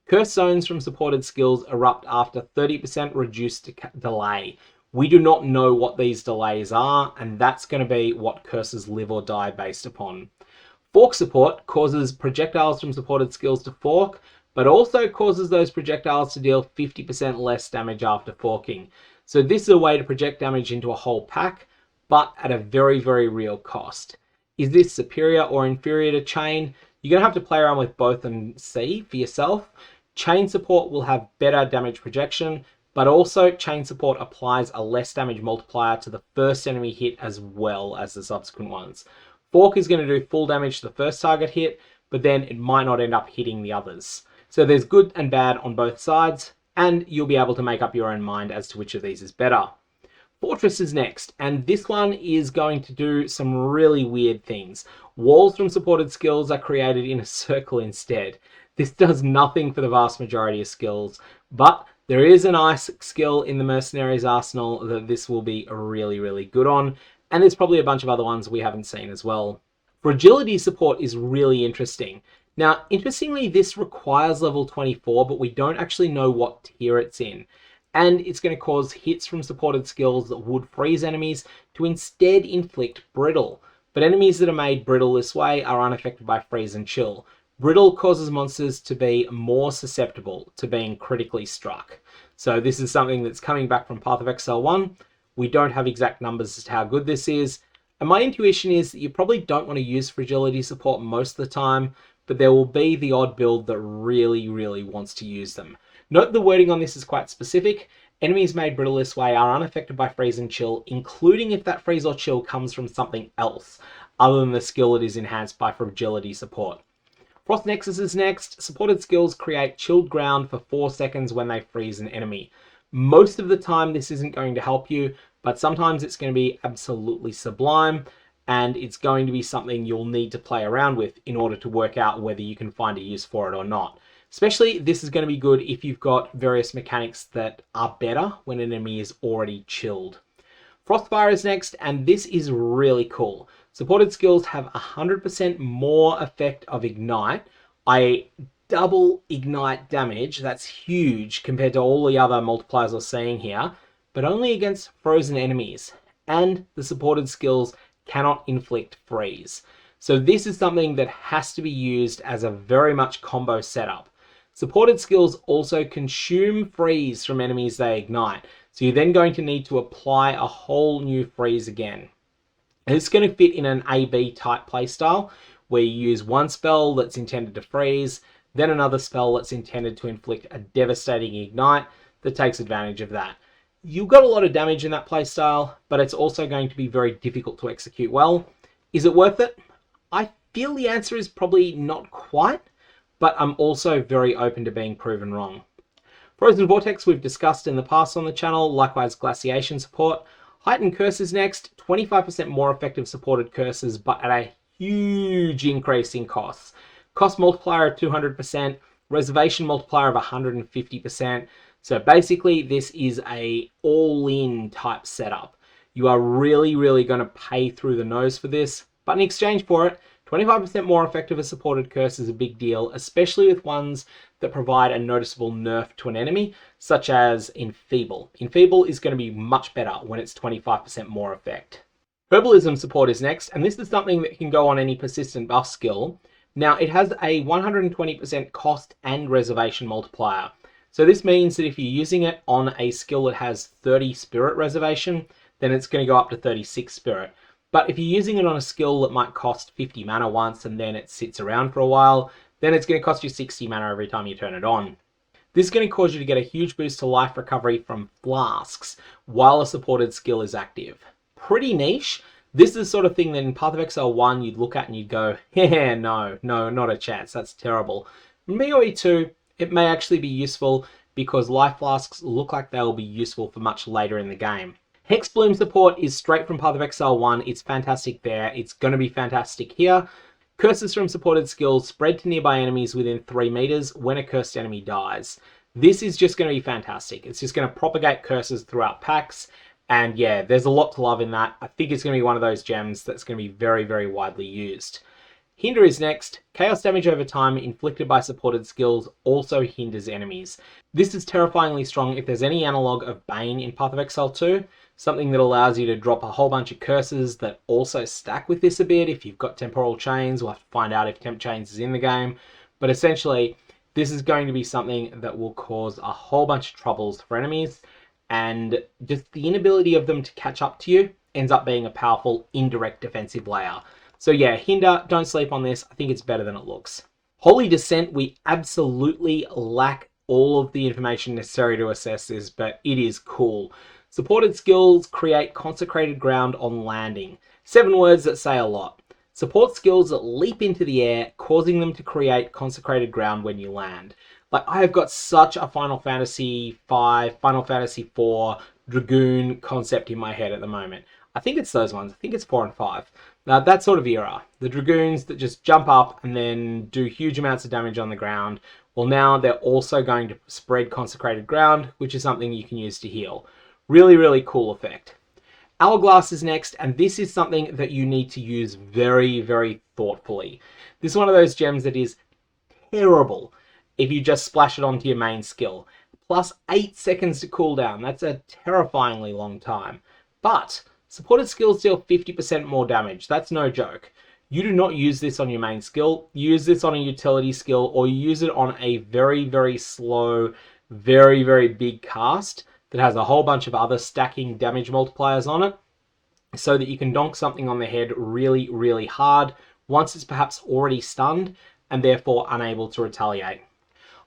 Curse zones from supported skills erupt after 30% reduced delay. We do not know what these delays are, and that's going to be what curses live or die based upon. Fork support causes projectiles from supported skills to fork, but also causes those projectiles to deal 50% less damage after forking. So this is a way to project damage into a whole pack, but at a very, very real cost. Is this superior or inferior to Chain? You're going to have to play around with both and see for yourself. Chain support will have better damage projection, but also Chain support applies a less damage multiplier to the first enemy hit as well as the subsequent ones. Fork is going to do full damage to the first target hit, but then it might not end up hitting the others. So there's good and bad on both sides, and you'll be able to make up your own mind as to which of these is better. Fortress is next, and this one is going to do some really weird things. Walls from supported skills are created in a circle instead. This does nothing for the vast majority of skills, but there is an ice skill in the Mercenaries arsenal that this will be really, really good on, and there's probably a bunch of other ones we haven't seen as well. Fragility support is really interesting. Now, interestingly, this requires level 24, but we don't actually know what tier it's in. And it's going to cause hits from supported skills that would freeze enemies to instead inflict brittle. But enemies that are made brittle this way are unaffected by freeze and chill. Brittle causes monsters to be more susceptible to being critically struck. So this is something that's coming back from PathOfExile 1. We don't have exact numbers as to how good this is. And my intuition is that you probably don't want to use fragility support most of the time, but there will be the odd build that really, really wants to use them. Note the wording on this is quite specific. Enemies made brittle this way are unaffected by freeze and chill, including if that freeze or chill comes from something else, other than the skill it is enhanced by fragility support. Frost Nexus is next. Supported skills create chilled ground for 4 seconds when they freeze an enemy. Most of the time this isn't going to help you, but sometimes it's going to be absolutely sublime, and it's going to be something you'll need to play around with in order to work out whether you can find a use for it or not. Especially, this is going to be good if you've got various mechanics that are better when an enemy is already chilled. Frostfire is next, and this is really cool. Supported skills have 100% more effect of Ignite. I double Ignite damage. That's huge compared to all the other multipliers we're seeing here, but only against frozen enemies. And the supported skills cannot inflict freeze. So this is something that has to be used as a very much combo setup. Supported skills also consume freeze from enemies they ignite. So you're then going to need to apply a whole new freeze again. And it's going to fit in an A-B type playstyle where you use one spell that's intended to freeze, then another spell that's intended to inflict a devastating ignite that takes advantage of that. You've got a lot of damage in that playstyle, but it's also going to be very difficult to execute well. Is it worth it? I feel the answer is probably not quite, but I'm also very open to being proven wrong. Frozen Vortex we've discussed in the past on the channel, likewise Glaciation support. Heighten Curses next, 25% more effective supported curses, but at a huge increase in costs. Cost multiplier of 200%, reservation multiplier of 150%. So basically this is a all-in type setup. You are really going to pay through the nose for this, but in exchange for it, 25% more effective as supported curse is a big deal, especially with ones that provide a noticeable nerf to an enemy, such as Enfeeble. Enfeeble is going to be much better when it's 25% more effect. Herbalism support is next, and this is something that can go on any persistent buff skill. Now, it has a 120% cost and reservation multiplier. So this means that if you're using it on a skill that has 30 spirit reservation, then it's going to go up to 36 spirit. But if you're using it on a skill that might cost 50 mana once and then it sits around for a while, then it's going to cost you 60 mana every time you turn it on. This is going to cause you to get a huge boost to life recovery from flasks while a supported skill is active. Pretty niche. This is the sort of thing that in PathOfExile 1 you'd look at and you'd go, yeah, no, not a chance, that's terrible. In POE 2, it may actually be useful because life flasks look like they'll be useful for much later in the game. Hexbloom support is straight from PathOfExile 1. It's fantastic there. It's going to be fantastic here. Curses from supported skills spread to nearby enemies within 3 meters when a cursed enemy dies. This is just going to be fantastic. It's just going to propagate curses throughout packs. And yeah, there's a lot to love in that. I think it's going to be one of those gems that's going to be very widely used. Hinder is next. Chaos damage over time inflicted by supported skills also hinders enemies. This is terrifyingly strong if there's any analog of Bane in PathOfExile 2, something that allows you to drop a whole bunch of curses that also stack with this a bit. If you've got temporal chains, we'll have to find out if temp chains is in the game. But essentially, this is going to be something that will cause a whole bunch of troubles for enemies, and just the inability of them to catch up to you ends up being a powerful indirect defensive layer. So yeah, Hinder, don't sleep on this. I think it's better than it looks. Holy Descent, we absolutely lack all of the information necessary to assess this, but it is cool. Supported skills create consecrated ground on landing. 7 words that say a lot. Support skills that leap into the air, causing them to create consecrated ground when you land. Like, I have got such a Final Fantasy V, Final Fantasy IV, Dragoon concept in my head at the moment. I think it's those ones. I think it's 4 and 5. Now, that sort of era. The Dragoons that just jump up and then do huge amounts of damage on the ground. Well, now they're also going to spread consecrated ground, which is something you can use to heal. Really cool effect. Hourglass is next, and this is something that you need to use very thoughtfully. This is one of those gems that is terrible if you just splash it onto your main skill. Plus 8 seconds to cooldown. That's a terrifyingly long time. But supported skills deal 50% more damage. That's no joke. You do not use this on your main skill. You use this on a utility skill, or you use it on a very slow, very big cast that has a whole bunch of other stacking damage multipliers on it, so that you can donk something on the head really hard once it's perhaps already stunned and therefore unable to retaliate.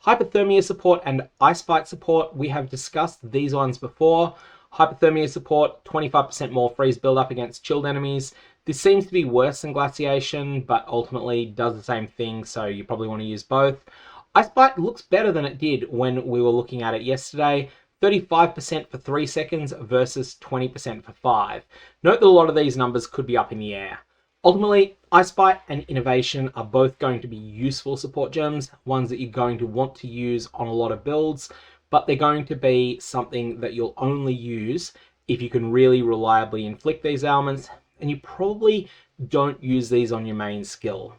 Hypothermia support and Ice Bite support, we have discussed these ones before. Hypothermia support, 25% more freeze build-up against chilled enemies. This seems to be worse than Glaciation, but ultimately does the same thing, so you probably want to use both. Ice Bite looks better than it did when we were looking at it yesterday. 35% for 3 seconds versus 20% for 5. Note that a lot of these numbers could be up in the air. Ultimately, Ice Bite and Innovation are both going to be useful support gems, ones that you're going to want to use on a lot of builds, but they're going to be something that you'll only use if you can really reliably inflict these ailments, and you probably don't use these on your main skill.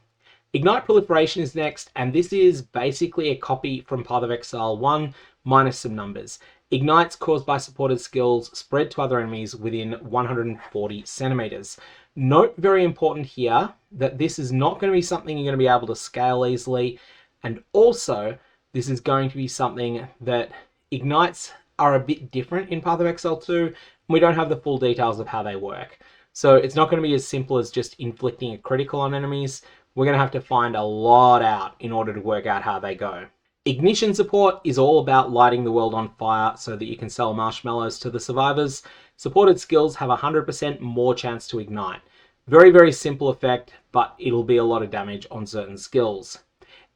Ignite Proliferation is next, and this is basically a copy from PathOfExile 1 minus some numbers. Ignites caused by supported skills spread to other enemies within 140 centimeters. Note, very important here, that this is not going to be something you're going to be able to scale easily, and also this is going to be something that ignites are a bit different in PathOfExile 2, and we don't have the full details of how they work. So it's not going to be as simple as just inflicting a critical on enemies. We're going to have to find a lot out in order to work out how they go. Ignition support is all about lighting the world on fire so that you can sell marshmallows to the survivors. Supported skills have 100% more chance to ignite. Very, very simple effect, but it'll be a lot of damage on certain skills.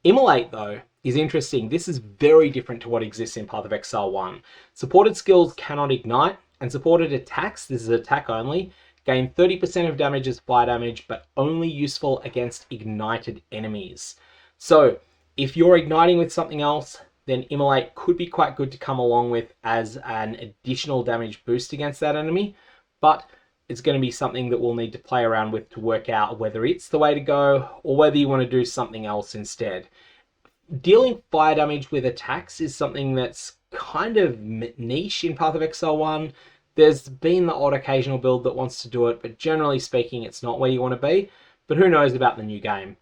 Immolate, though, is interesting. This is very different to what exists in PathOfExile 1. Supported skills cannot ignite, and supported attacks, this is attack only, gain 30% of damage as fire damage, but only useful against ignited enemies. So if you're igniting with something else, then Immolate could be quite good to come along with as an additional damage boost against that enemy, but it's going to be something that we'll need to play around with to work out whether it's the way to go or whether you want to do something else instead. Dealing fire damage with attacks is something that's kind of niche in PathOfExile 1. There's been the odd occasional build that wants to do it, but generally speaking, it's not where you want to be. But who knows about the new game.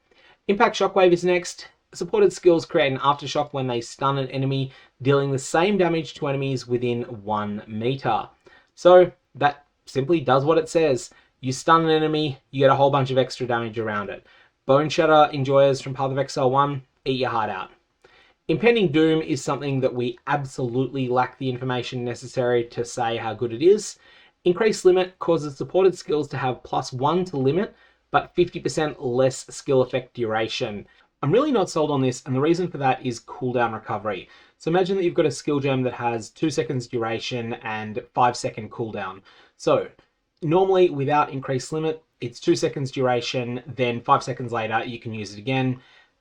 Impact Shockwave is next. Supported skills create an aftershock when they stun an enemy, dealing the same damage to enemies within 1 meter. So that simply does what it says. You stun an enemy, you get a whole bunch of extra damage around it. Bone Shatter enjoyers from PathOfExile 1, eat your heart out. Impending Doom is something that we absolutely lack the information necessary to say how good it is. Increased Limit causes supported skills to have +1 to limit, but 50% less skill effect duration. I'm really not sold on this, and the reason for that is cooldown recovery. So imagine that you've got a skill gem that has 2 seconds duration and 5-second cooldown. So normally without Increased Limit, it's 2 seconds duration, then 5 seconds later you can use it again.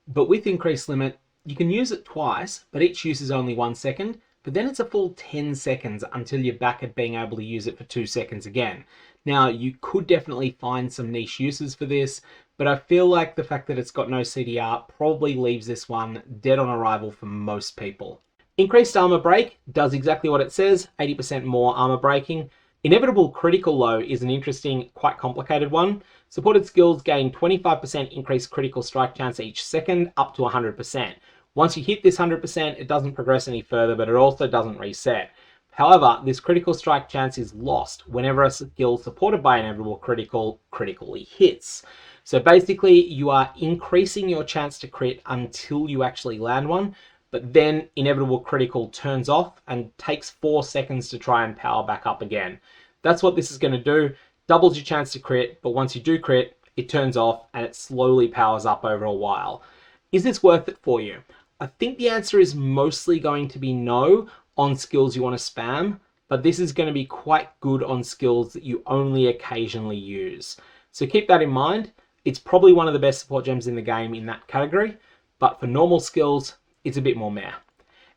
But with Increased Limit, you can use it twice, but each use is only 1 second, but then it's a full 10 seconds until you're back at being able to use it for 2 seconds again. Now, you could definitely find some niche uses for this, but I feel like the fact that it's got no CDR probably leaves this one dead on arrival for most people. Increased Armor Break does exactly what it says, 80% more armor breaking. Inevitable Critical Low is an interesting, quite complicated one. Supported skills gain 25% increased critical strike chance each second, up to 100%. Once you hit this 100%, it doesn't progress any further, but it also doesn't reset. However, this critical strike chance is lost whenever a skill supported by Inevitable Critical critically hits. So basically, you are increasing your chance to crit until you actually land one, but then Inevitable Critical turns off and takes 4 seconds to try and power back up again. That's what this is going to do. Doubles your chance to crit, but once you do crit, it turns off and it slowly powers up over a while. Is this worth it for you? I think the answer is mostly going to be no on skills you want to spam, but this is going to be quite good on skills that you only occasionally use. So keep that in mind. It's probably one of the best support gems in the game in that category, but for normal skills, it's a bit more meh.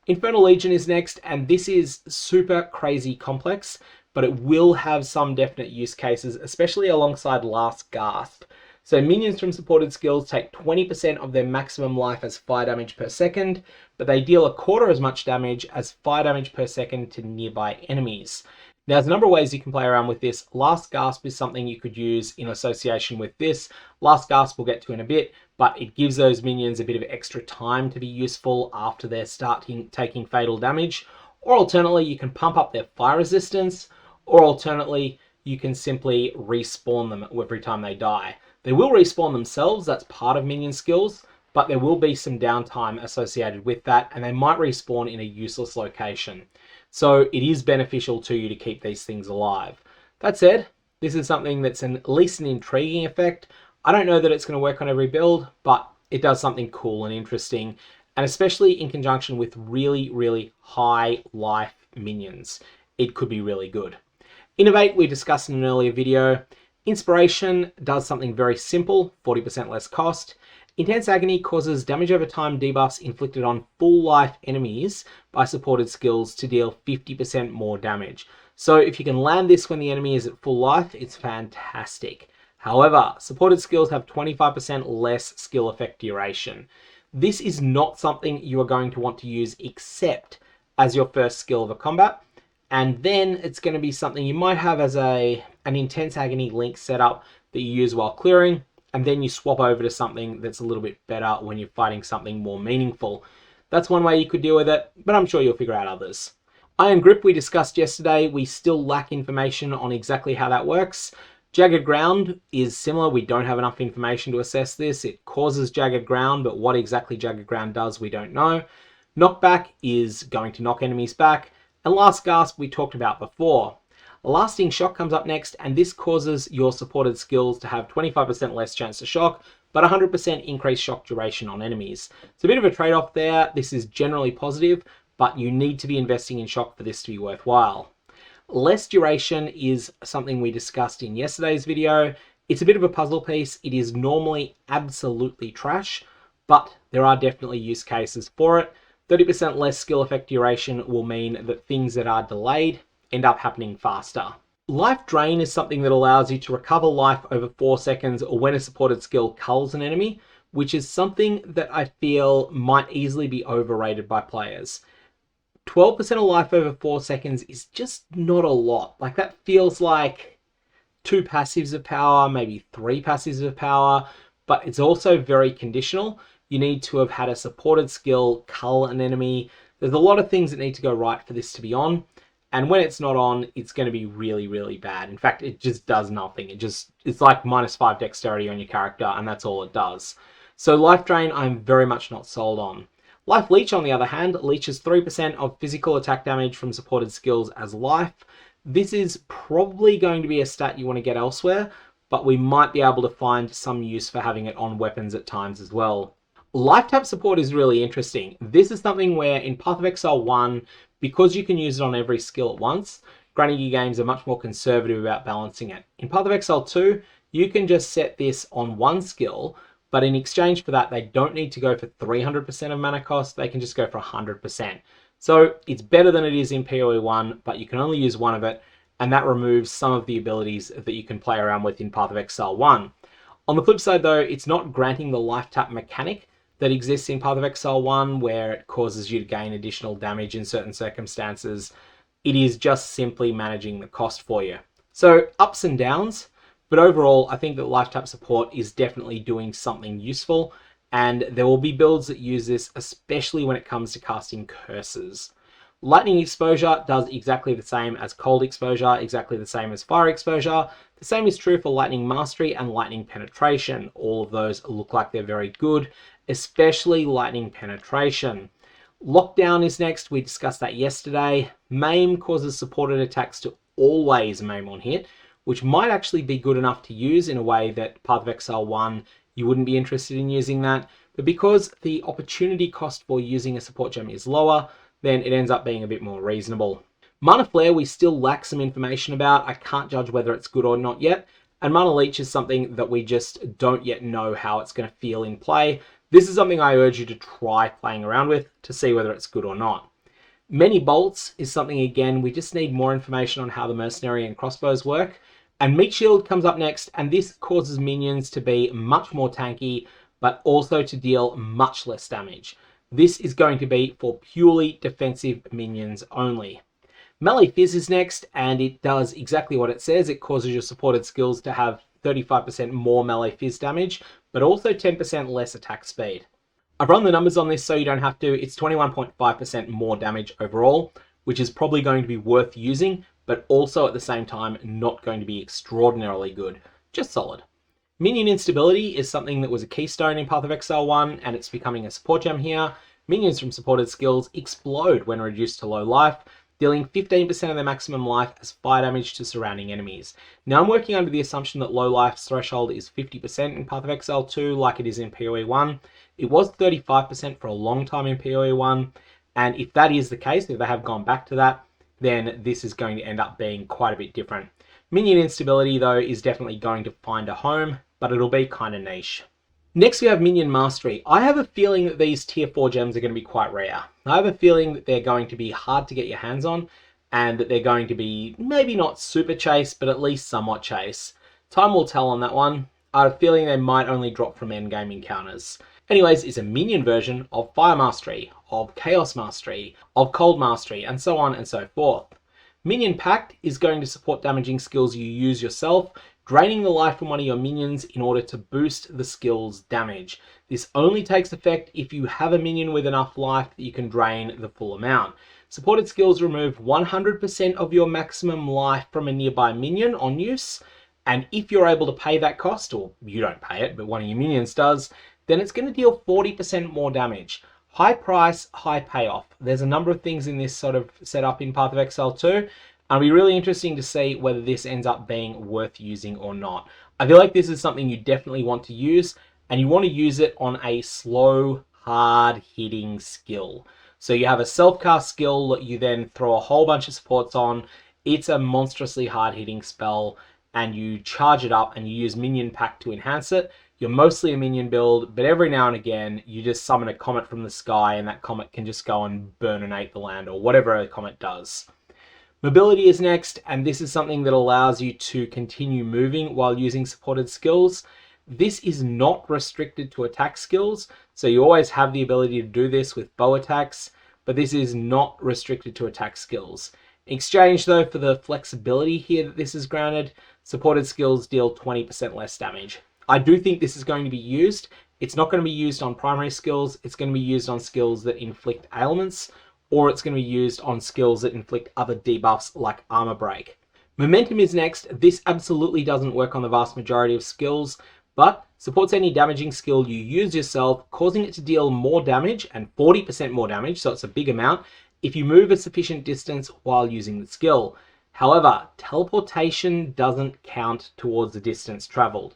Infernal Legion is next, and this is super crazy complex, but it will have some definite use cases, especially alongside Last Gasp. So minions from supported skills take 20% of their maximum life as fire damage per second, but they deal a quarter as much damage as fire damage per second to nearby enemies. Now, there's a number of ways you can play around with this. Last Gasp is something you could use in association with this. Last Gasp we'll get to in a bit, but it gives those minions a bit of extra time to be useful after they're taking fatal damage. Or alternately, you can pump up their fire resistance, or alternately, you can simply respawn them every time they die. They will respawn themselves, that's part of minion skills, but there will be some downtime associated with that, and they might respawn in a useless location. So it is beneficial to you to keep these things alive. That said, this is something that's at least an intriguing effect. I don't know that it's going to work on every build, but it does something cool and interesting, and especially in conjunction with really, really high life minions, it could be really good. Innovate, we discussed in an earlier video. Inspiration does something very simple, 40% less cost. Intense Agony causes damage over time debuffs inflicted on full life enemies by supported skills to deal 50% more damage. So if you can land this when the enemy is at full life, it's fantastic. However, supported skills have 25% less skill effect duration. This is not something you are going to want to use except as your first skill of a combat, and then it's going to be something you might have as an intense agony link setup that you use while clearing, and then you swap over to something that's a little bit better when you're fighting something more meaningful. That's one way you could deal with it, but I'm sure you'll figure out others. Iron Grip we discussed yesterday. We still lack information on exactly how that works. Jagged Ground is similar. We don't have enough information to assess this. It causes Jagged Ground, but what exactly Jagged Ground does, we don't know. Knockback is going to knock enemies back. And Last Gasp we talked about before. Lasting Shock comes up next, and this causes your supported skills to have 25% less chance to shock, but 100% increased shock duration on enemies. It's a bit of a trade-off there. This is generally positive, but you need to be investing in shock for this to be worthwhile. Less duration is something we discussed in yesterday's video. It's a bit of a puzzle piece. It is normally absolutely trash, but there are definitely use cases for it. 30% less skill effect duration will mean that things that are delayed end up happening faster. Life Drain is something that allows you to recover life over 4 seconds or when a supported skill culls an enemy, which is something that I feel might easily be overrated by players. 12% of life over 4 seconds is just not a lot. Like, that feels like 2 passives of power, maybe 3 passives of power, but it's also very conditional. You need to have had a supported skill cull an enemy. There's a lot of things that need to go right for this to be on. And when it's not on, it's going to be really, really bad. In fact, it just does nothing. It's like -5 dexterity on your character, and that's all it does. So Life Drain, I'm very much not sold on. Life Leech, on the other hand, leeches 3% of physical attack damage from supported skills as life. This is probably going to be a stat you want to get elsewhere, but we might be able to find some use for having it on weapons at times as well. Life Tap support is really interesting. This is something where in PathOfExile 1, because you can use it on every skill at once, Granny games are much more conservative about balancing it. In PathOfExile 2, you can just set this on one skill, but in exchange for that, they don't need to go for 300% of mana cost, they can just go for 100%. So it's better than it is in PoE 1, but you can only use one of it, and that removes some of the abilities that you can play around with in PathOfExile 1. On the flip side though, it's not granting the life tap mechanic that exists in PathOfExile 1, where it causes you to gain additional damage in certain circumstances. It is just simply managing the cost for you. So ups and downs, but overall, I think that Life Tap support is definitely doing something useful, and there will be builds that use this, especially when it comes to casting curses. Lightning exposure does exactly the same as cold exposure, exactly the same as fire exposure. The same is true for lightning mastery and lightning penetration. All of those look like they're very good, especially lightning penetration. Lockdown is next. We discussed that yesterday. Maim causes supported attacks to always maim on hit, which might actually be good enough to use in a way that PathOfExile 1, you wouldn't be interested in using that. But because the opportunity cost for using a support gem is lower, then it ends up being a bit more reasonable. Mana Flare we still lack some information about. I can't judge whether it's good or not yet. And Mana Leech is something that we just don't yet know how it's going to feel in play. This is something I urge you to try playing around with to see whether it's good or not. Many Bolts is something, again, we just need more information on how the Mercenary and Crossbows work. And Meat Shield comes up next, and this causes minions to be much more tanky, but also to deal much less damage. This is going to be for purely defensive minions only. Melee Fizz is next, and it does exactly what it says. It causes your supported skills to have 35% more melee fizz damage, but also 10% less attack speed. I've run the numbers on this so you don't have to. It's 21.5% more damage overall, which is probably going to be worth using, but also at the same time not going to be extraordinarily good, just solid. Minion Instability is something that was a keystone in PathOfExile 1, and it's becoming a support gem here. Minions from supported skills explode when reduced to low life, dealing 15% of their maximum life as fire damage to surrounding enemies. Now I'm working under the assumption that low life's threshold is 50% in PathOfExile 2 like it is in PoE 1. It was 35% for a long time in PoE 1, and if that is the case, if they have gone back to that, then this is going to end up being quite a bit different. Minion Instability though is definitely going to find a home, but it'll be kind of niche. Next we have Minion Mastery. I have a feeling that these tier 4 gems are going to be quite rare. I have a feeling that they're going to be hard to get your hands on, and that they're going to be maybe not super chase, but at least somewhat chase. Time will tell on that one. I have a feeling they might only drop from endgame encounters. Anyways, it's a minion version of Fire Mastery, of Chaos Mastery, of Cold Mastery, and so on and so forth. Minion Pact is going to support damaging skills you use yourself, draining the life from one of your minions in order to boost the skill's damage. This only takes effect if you have a minion with enough life that you can drain the full amount. Supported skills remove 100% of your maximum life from a nearby minion on use, and if you're able to pay that cost, or you don't pay it, but one of your minions does, then it's going to deal 40% more damage. High price, high payoff. There's a number of things in this sort of setup in PathOfExile 2, and it'll be really interesting to see whether this ends up being worth using or not. I feel like this is something you definitely want to use, and you want to use it on a slow, hard-hitting skill. So you have a self-cast skill that you then throw a whole bunch of supports on. It's a monstrously hard-hitting spell, and you charge it up and you use Minion Pact to enhance it. You're mostly a minion build, but every now and again, you just summon a comet from the sky and that comet can just go and burninate the land or whatever a comet does. Mobility is next, and this is something that allows you to continue moving while using supported skills. This is not restricted to attack skills, so you always have the ability to do this with bow attacks, but this is not restricted to attack skills. In exchange, though, for the flexibility here that this is granted, supported skills deal 20% less damage. I do think this is going to be used. It's not going to be used on primary skills. It's going to be used on skills that inflict ailments, or it's going to be used on skills that inflict other debuffs like Armor Break. Momentum is next. This absolutely doesn't work on the vast majority of skills, but supports any damaging skill you use yourself, causing it to deal more damage and 40% more damage, so it's a big amount, if you move a sufficient distance while using the skill. However, teleportation doesn't count towards the distance traveled.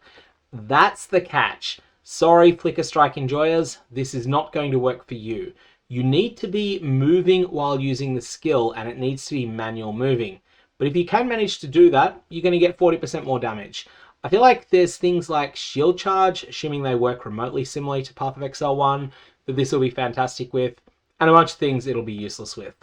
That's the catch. Sorry, Flicker Strike enjoyers, this is not going to work for you. You need to be moving while using the skill, and it needs to be manual moving. But if you can manage to do that, you're going to get 40% more damage. I feel like there's things like Shield Charge, assuming they work remotely similarly to PathOfExile 1, that this will be fantastic with, and a bunch of things it'll be useless with.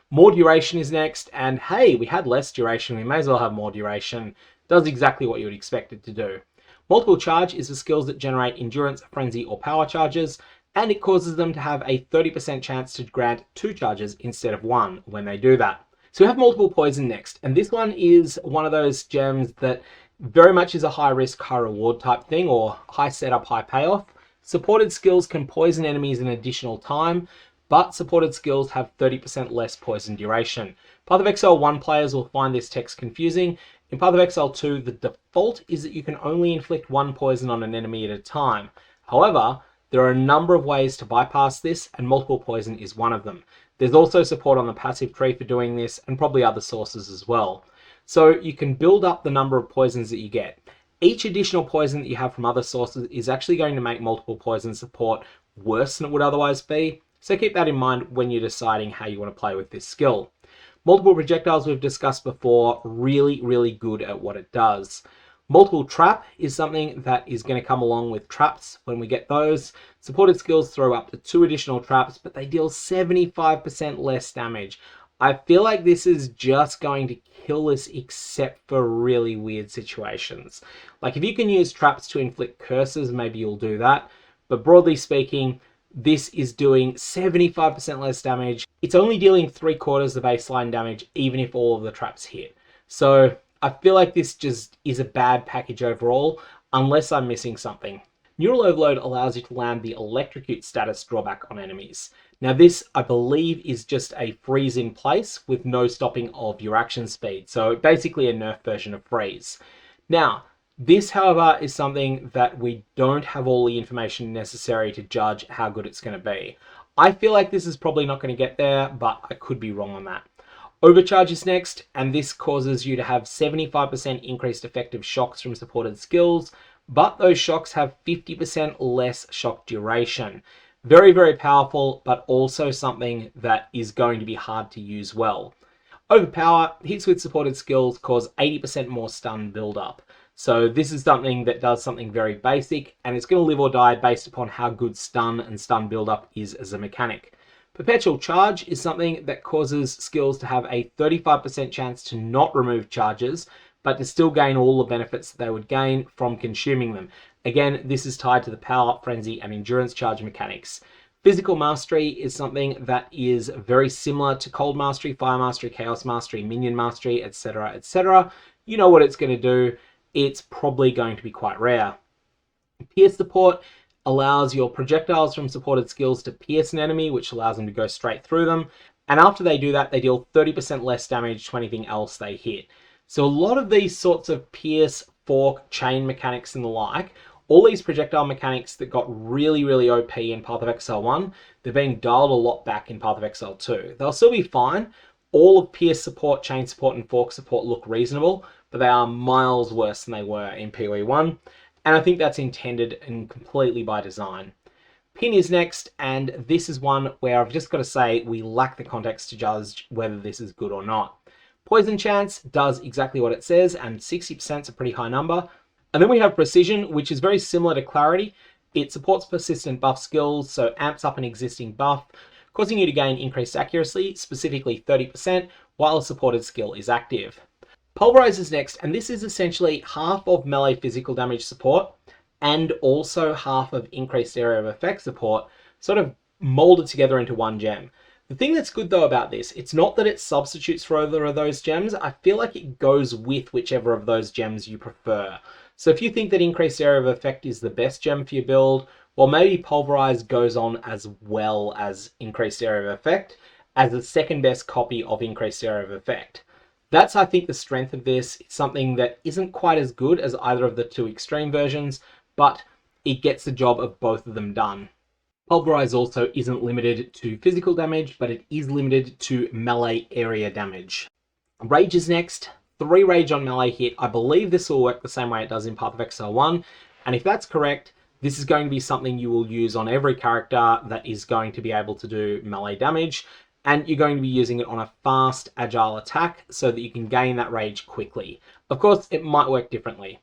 More duration is next, and hey, we had less duration, we may as well have more duration. Does exactly what you would expect it to do. Multiple charge is for skills that generate endurance, frenzy, or power charges, and it causes them to have a 30% chance to grant 2 charges instead of 1 when they do that. So we have multiple poison next, and this one is one of those gems that very much is a high risk, high reward type thing, or high setup, high payoff. Supported skills can poison enemies an additional time, but supported skills have 30% less poison duration. PathOfExile 1 players will find this text confusing. In PathOfExile 2, the default is that you can only inflict 1 poison on an enemy at a time. However, there are a number of ways to bypass this, and multiple poison is one of them. There's also support on the passive tree for doing this, and probably other sources as well. So you can build up the number of poisons that you get. Each additional poison that you have from other sources is actually going to make multiple poison support worse than it would otherwise be. So keep that in mind when you're deciding how you want to play with this skill. Multiple projectiles we've discussed before, really good at what it does. Multiple trap is something that is going to come along with traps when we get those. Supported skills throw up to 2 additional traps, but they deal 75% less damage. I feel like this is just going to kill us except for really weird situations. Like if you can use traps to inflict curses, maybe you'll do that. But broadly speaking, this is doing 75% less damage. It's only dealing 3/4 the baseline damage, even if all of the traps hit. So I feel like this just is a bad package overall, unless I'm missing something. Neural Overload allows you to land the Electrocute status drawback on enemies. Now this, I believe, is just a freeze in place with no stopping of your action speed. So basically a nerf version of freeze. Now, this, however, is something that we don't have all the information necessary to judge how good it's going to be. I feel like this is probably not going to get there, but I could be wrong on that. Overcharge is next, and this causes you to have 75% increased effective shocks from supported skills, but those shocks have 50% less shock duration. Very powerful, but also something that is going to be hard to use well. Overpower, hits with supported skills cause 80% more stun build-up. So this is something that does something very basic, and it's going to live or die based upon how good stun and stun build-up is as a mechanic. Perpetual Charge is something that causes skills to have a 35% chance to not remove charges, but to still gain all the benefits that they would gain from consuming them. Again, this is tied to the Power, Frenzy, and Endurance Charge mechanics. Physical Mastery is something that is very similar to Cold Mastery, Fire Mastery, Chaos Mastery, Minion Mastery, etc., etc. You know what it's going to do. It's probably going to be quite rare. Pierce Support allows your projectiles from supported skills to pierce an enemy, which allows them to go straight through them. And after they do that, they deal 30% less damage to anything else they hit. So a lot of these sorts of pierce, fork, chain mechanics and the like, all these projectile mechanics that got really, really OP in PathOfExile 1, they're being dialed a lot back in PathOfExile 2. They'll still be fine. All of pierce support, chain support, and fork support look reasonable, but they are miles worse than they were in PoE 1. And I think that's intended and completely by design. Pin is next, and this is one where I've just got to say we lack the context to judge whether this is good or not. Poison Chance does exactly what it says, and 60% is a pretty high number. And then we have Precision, which is very similar to Clarity. It supports persistent buff skills, so amps up an existing buff, causing you to gain increased accuracy, specifically 30%, while a supported skill is active. Pulverize is next, and this is essentially half of melee physical damage support and also half of increased area of effect support, sort of molded together into one gem. The thing that's good though about this, it's not that it substitutes for either of those gems. I feel like it goes with whichever of those gems you prefer. So if you think that increased area of effect is the best gem for your build, well, maybe Pulverize goes on as well as increased area of effect as the second best copy of increased area of effect. That's, I think, the strength of this. It's something that isn't quite as good as either of the two extreme versions, but it gets the job of both of them done. Pulverize also isn't limited to physical damage, but it is limited to melee area damage. Rage is next. 3 rage on melee hit. I believe this will work the same way it does in PathOfExile 1, and if that's correct, this is going to be something you will use on every character that is going to be able to do melee damage, and you're going to be using it on a fast, agile attack so that you can gain that rage quickly. Of course, it might work differently.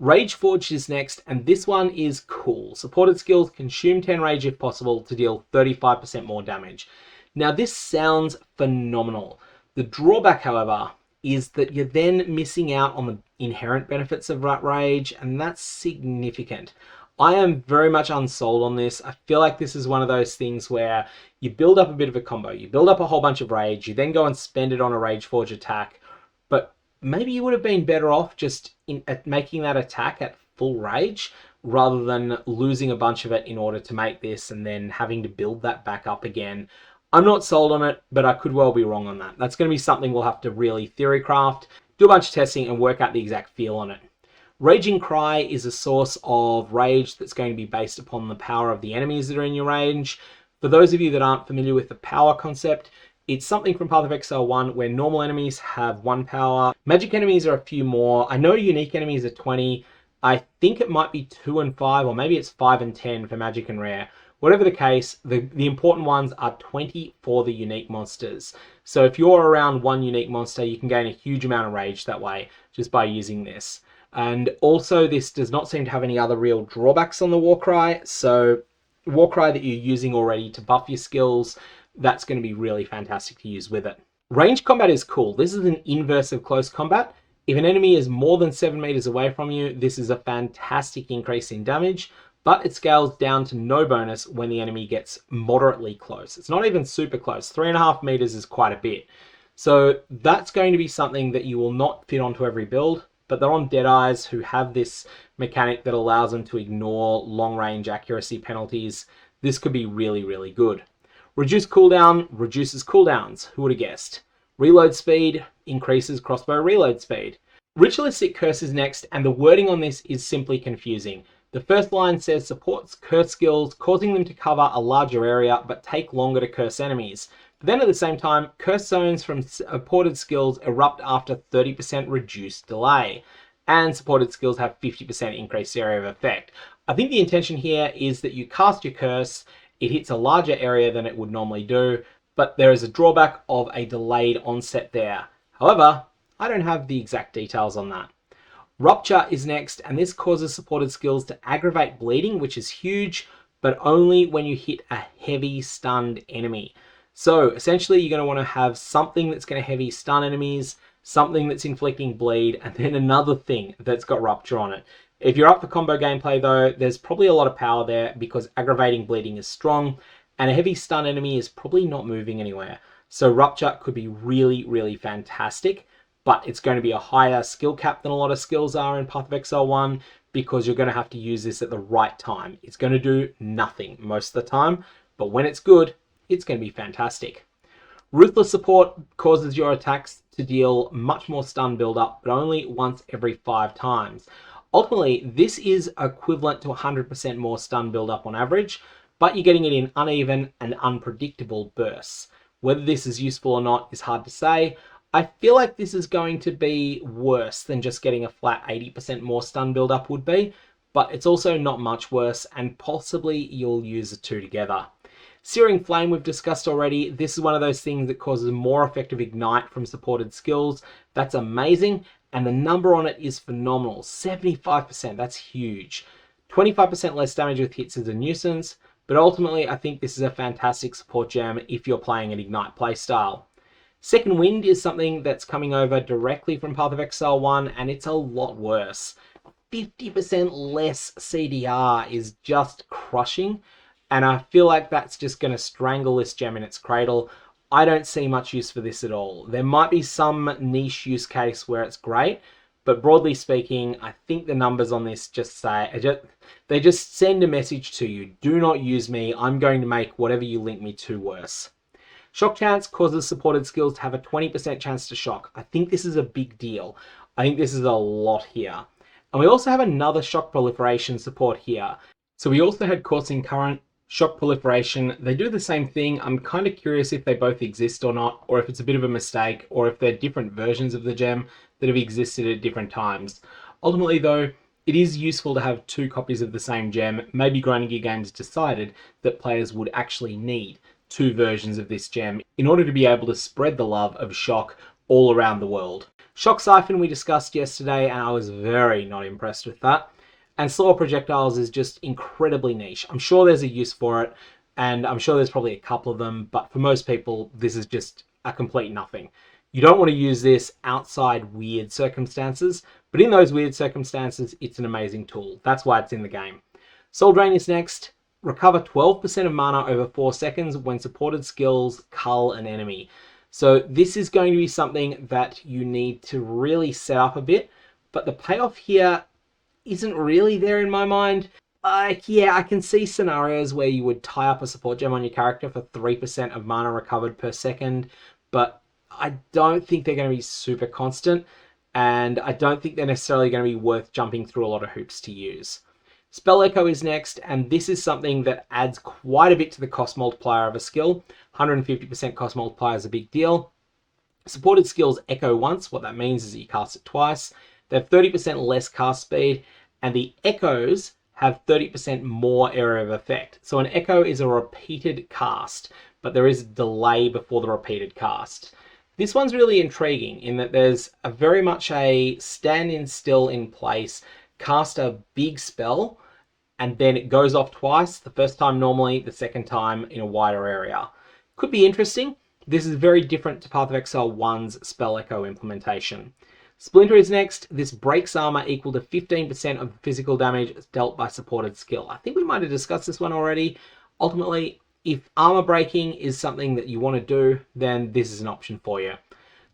Rage Forged is next, and this one is cool. Supported skills consume 10 rage if possible to deal 35% more damage. Now, this sounds phenomenal. The drawback, however, is that you're then missing out on the inherent benefits of that rage, and that's significant. I am very much unsold on this. I feel like this is one of those things where you build up a bit of a combo. You build up a whole bunch of rage, you then go and spend it on a Rage Forge attack, but maybe you would have been better off just at making that attack at full rage rather than losing a bunch of it in order to make this and then having to build that back up again. I'm not sold on it, but I could well be wrong on that. That's going to be something we'll have to really theory craft, do a bunch of testing and work out the exact feel on it. Raging Cry is a source of rage that's going to be based upon the power of the enemies that are in your range. For those of you that aren't familiar with the power concept, it's something from PathOfExile 1 where normal enemies have 1 power. Magic enemies are a few more. I know unique enemies are 20. I think it might be 2 and 5, or maybe it's 5 and 10 for magic and rare. Whatever the case, the important ones are 20 for the unique monsters. So if you're around 1 unique monster, you can gain a huge amount of rage that way just by using this. And also this does not seem to have any other real drawbacks on the Warcry. So Warcry that you're using already to buff your skills, that's going to be really fantastic to use with it. Range combat is cool. This is an inverse of close combat. If an enemy is more than 7 meters away from you, this is a fantastic increase in damage, but it scales down to no bonus when the enemy gets moderately close. It's not even super close. 3.5 meters is quite a bit. So that's going to be something that you will not fit onto every build, but they're on Deadeyes who have this mechanic that allows them to ignore long-range accuracy penalties. This could be really, really good. Reduce cooldown reduces cooldowns. Who would have guessed? Reload speed increases crossbow reload speed. Ritualistic Curse is next, and the wording on this is simply confusing. The first line says supports curse skills, causing them to cover a larger area but take longer to curse enemies. But then at the same time, curse zones from supported skills erupt after 30% reduced delay, and supported skills have 50% increased area of effect. I think the intention here is that you cast your curse, it hits a larger area than it would normally do, but there is a drawback of a delayed onset there. However, I don't have the exact details on that. Rupture is next, and this causes supported skills to aggravate bleeding, which is huge, but only when you hit a heavy stunned enemy. So essentially you're going to want to have something that's going to heavy stun enemies, something that's inflicting bleed, and then another thing that's got rupture on it. If you're up for combo gameplay though, there's probably a lot of power there because aggravating bleeding is strong and a heavy stun enemy is probably not moving anywhere. So rupture could be really, really fantastic, but it's going to be a higher skill cap than a lot of skills are in PathOfExile 1 because you're going to have to use this at the right time. It's going to do nothing most of the time, but when it's good, it's going to be fantastic. Ruthless support causes your attacks to deal much more stun build-up, but only once every 5 times. Ultimately, this is equivalent to 100% more stun build-up on average, but you're getting it in uneven and unpredictable bursts. Whether this is useful or not is hard to say. I feel like this is going to be worse than just getting a flat 80% more stun build-up would be, but it's also not much worse, and possibly you'll use the two together. Searing Flame we've discussed already. This is one of those things that causes more effective ignite from supported skills. That's amazing, and the number on it is phenomenal. 75%, that's huge. 25% less damage with hits is a nuisance, but ultimately I think this is a fantastic support gem if you're playing an ignite playstyle. Second Wind is something that's coming over directly from PathOfExile 1, and it's a lot worse. 50% less CDR is just crushing, and I feel like that's just going to strangle this gem in its cradle. I don't see much use for this at all. There might be some niche use case where it's great, but broadly speaking, I think the numbers on this just say, they just send a message to you. Do not use me. I'm going to make whatever you link me to worse. Shock Chance causes supported skills to have a 20% chance to shock. I think this is a big deal. I think this is a lot here. And we also have another shock proliferation support here. So we also had Coursing Current, shock proliferation. They do the same thing. I'm kind of curious if they both exist or not, or if it's a bit of a mistake, or if they're different versions of the gem that have existed at different times. Ultimately though, it is useful to have 2 copies of the same gem. Maybe Grinding Gear Games decided that players would actually need 2 versions of this gem in order to be able to spread the love of shock all around the world. Shock Siphon we discussed yesterday, and I was very not impressed with that. And Slower Projectiles is just incredibly niche. I'm sure there's a use for it, and I'm sure there's probably a couple of them, but for most people, this is just a complete nothing. You don't want to use this outside weird circumstances, but in those weird circumstances, it's an amazing tool. That's why it's in the game. Soul Drain is next. Recover 12% of mana over 4 seconds when supported skills cull an enemy. So this is going to be something that you need to really set up a bit, but the payoff here isn't really there in my mind. Yeah, I can see scenarios where you would tie up a support gem on your character for 3% of mana recovered per second, but I don't think they're going to be super constant, and I don't think they're necessarily going to be worth jumping through a lot of hoops to use. Spell Echo is next, and this is something that adds quite a bit to the cost multiplier of a skill. 150% cost multiplier is a big deal. Supported skills echo once. What that means is that you cast it twice. They have 30% less cast speed, and the echoes have 30% more area of effect. So an echo is a repeated cast, but there is a delay before the repeated cast. This one's really intriguing in that there's very much a stand still in place, cast a big spell, and then it goes off twice. The first time normally, the second time in a wider area. Could be interesting. This is very different to PathOfExile 1's Spell Echo implementation. Splinter is next. This breaks armor equal to 15% of physical damage dealt by supported skill. I think we might have discussed this one already. Ultimately, if armor breaking is something that you want to do, then this is an option for you.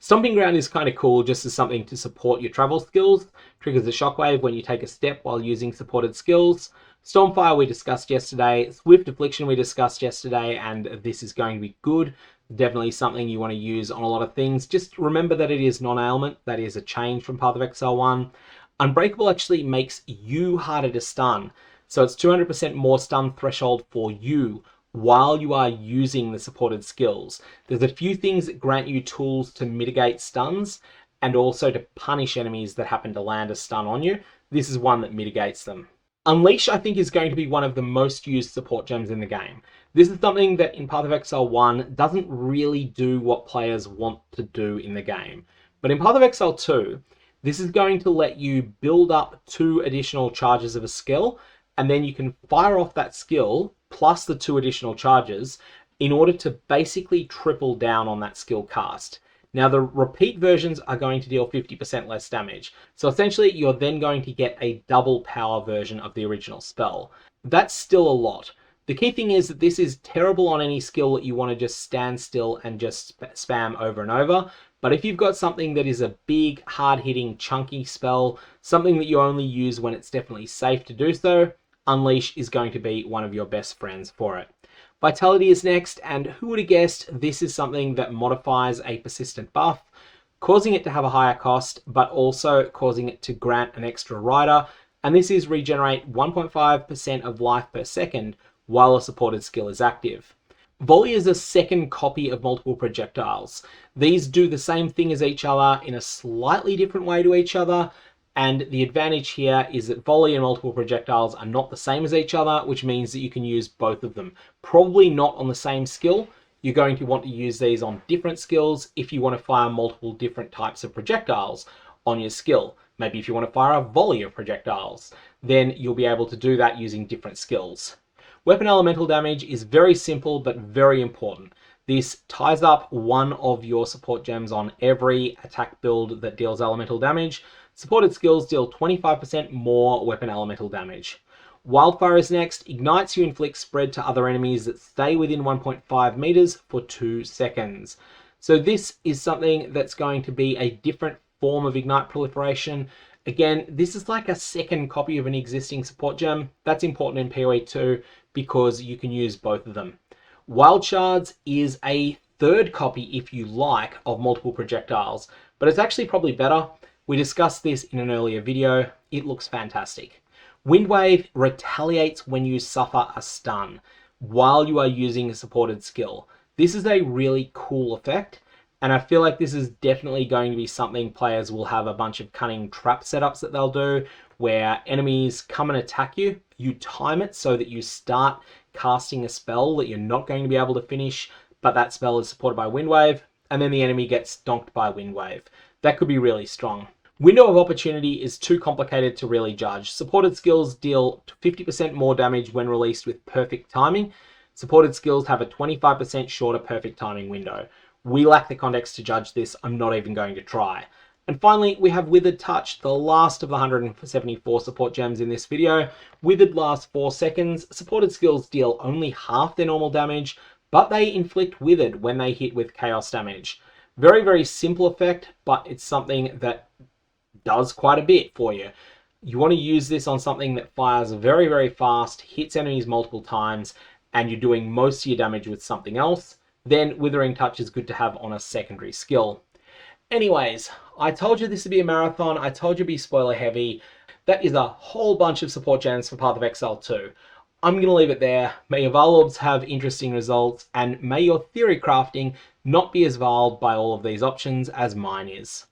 Stomping Ground is kind of cool just as something to support your travel skills. Triggers a shockwave when you take a step while using supported skills. Stormfire we discussed yesterday. Swift Affliction we discussed yesterday, and this is going to be good. Definitely something you want to use on a lot of things. Just remember that it is non-ailment. That is a change from PathOfExile 1. Unbreakable actually makes you harder to stun. So it's 200% more stun threshold for you while you are using the supported skills. There's a few things that grant you tools to mitigate stuns and also to punish enemies that happen to land a stun on you. This is one that mitigates them. Unleash, I think, is going to be one of the most used support gems in the game. This is something that in PathOfExile 1 doesn't really do what players want to do in the game. But in PathOfExile 2, this is going to let you build up 2 additional charges of a skill, and then you can fire off that skill plus the 2 additional charges, in order to basically triple down on that skill cast. Now the repeat versions are going to deal 50% less damage. So essentially you're then going to get a double power version of the original spell. That's still a lot. The key thing is that this is terrible on any skill that you want to just stand still and just spam over and over. But if you've got something that is a big, hard-hitting, chunky spell, something that you only use when it's definitely safe to do so, Unleash is going to be one of your best friends for it. Vitality is next, and who would have guessed this is something that modifies a persistent buff, causing it to have a higher cost, but also causing it to grant an extra rider, and this is regenerate 1.5% of life per second while a supported skill is active. Volley is a second copy of multiple projectiles. These do the same thing as each other in a slightly different way to each other, and the advantage here is that volley and multiple projectiles are not the same as each other, which means that you can use both of them. Probably not on the same skill. You're going to want to use these on different skills if you want to fire multiple different types of projectiles on your skill. Maybe if you want to fire a volley of projectiles, then you'll be able to do that using different skills. Weapon elemental damage is very simple but very important. This ties up one of your support gems on every attack build that deals elemental damage. Supported skills deal 25% more weapon elemental damage. Wildfire is next. Ignites you inflict spread to other enemies that stay within 1.5 meters for 2 seconds. So this is something that's going to be a different form of Ignite proliferation. Again, this is like a second copy of an existing support gem. That's important in PoE too, because you can use both of them. Wild Shards is a third copy, if you like, of multiple projectiles, but it's actually probably better. We discussed this in an earlier video. It looks fantastic. Windwave retaliates when you suffer a stun while you are using a supported skill. This is a really cool effect, and I feel like this is definitely going to be something players will have a bunch of cunning trap setups that they'll do, where enemies come and attack you. You time it so that you start casting a spell that you're not going to be able to finish, but that spell is supported by Windwave, and then the enemy gets donked by Windwave. That could be really strong. Window of Opportunity is too complicated to really judge. Supported skills deal 50% more damage when released with perfect timing. Supported skills have a 25% shorter perfect timing window. We lack the context to judge this. I'm not even going to try. And finally, we have Withered Touch, the last of the 174 support gems in this video. Withered lasts 4 seconds. Supported skills deal only half their normal damage, but they inflict Withered when they hit with chaos damage. Very, very simple effect, but it's something that does quite a bit for you. You want to use this on something that fires very, very fast, hits enemies multiple times, and you're doing most of your damage with something else. Then Withering Touch is good to have on a secondary skill. Anyways, I told you this would be a marathon. I told you it'd be spoiler heavy. That is a whole bunch of support gems for PathOfExile 2. I'm going to leave it there. May your Varlorbs have interesting results, and may your theory crafting not be as viled by all of these options as mine is.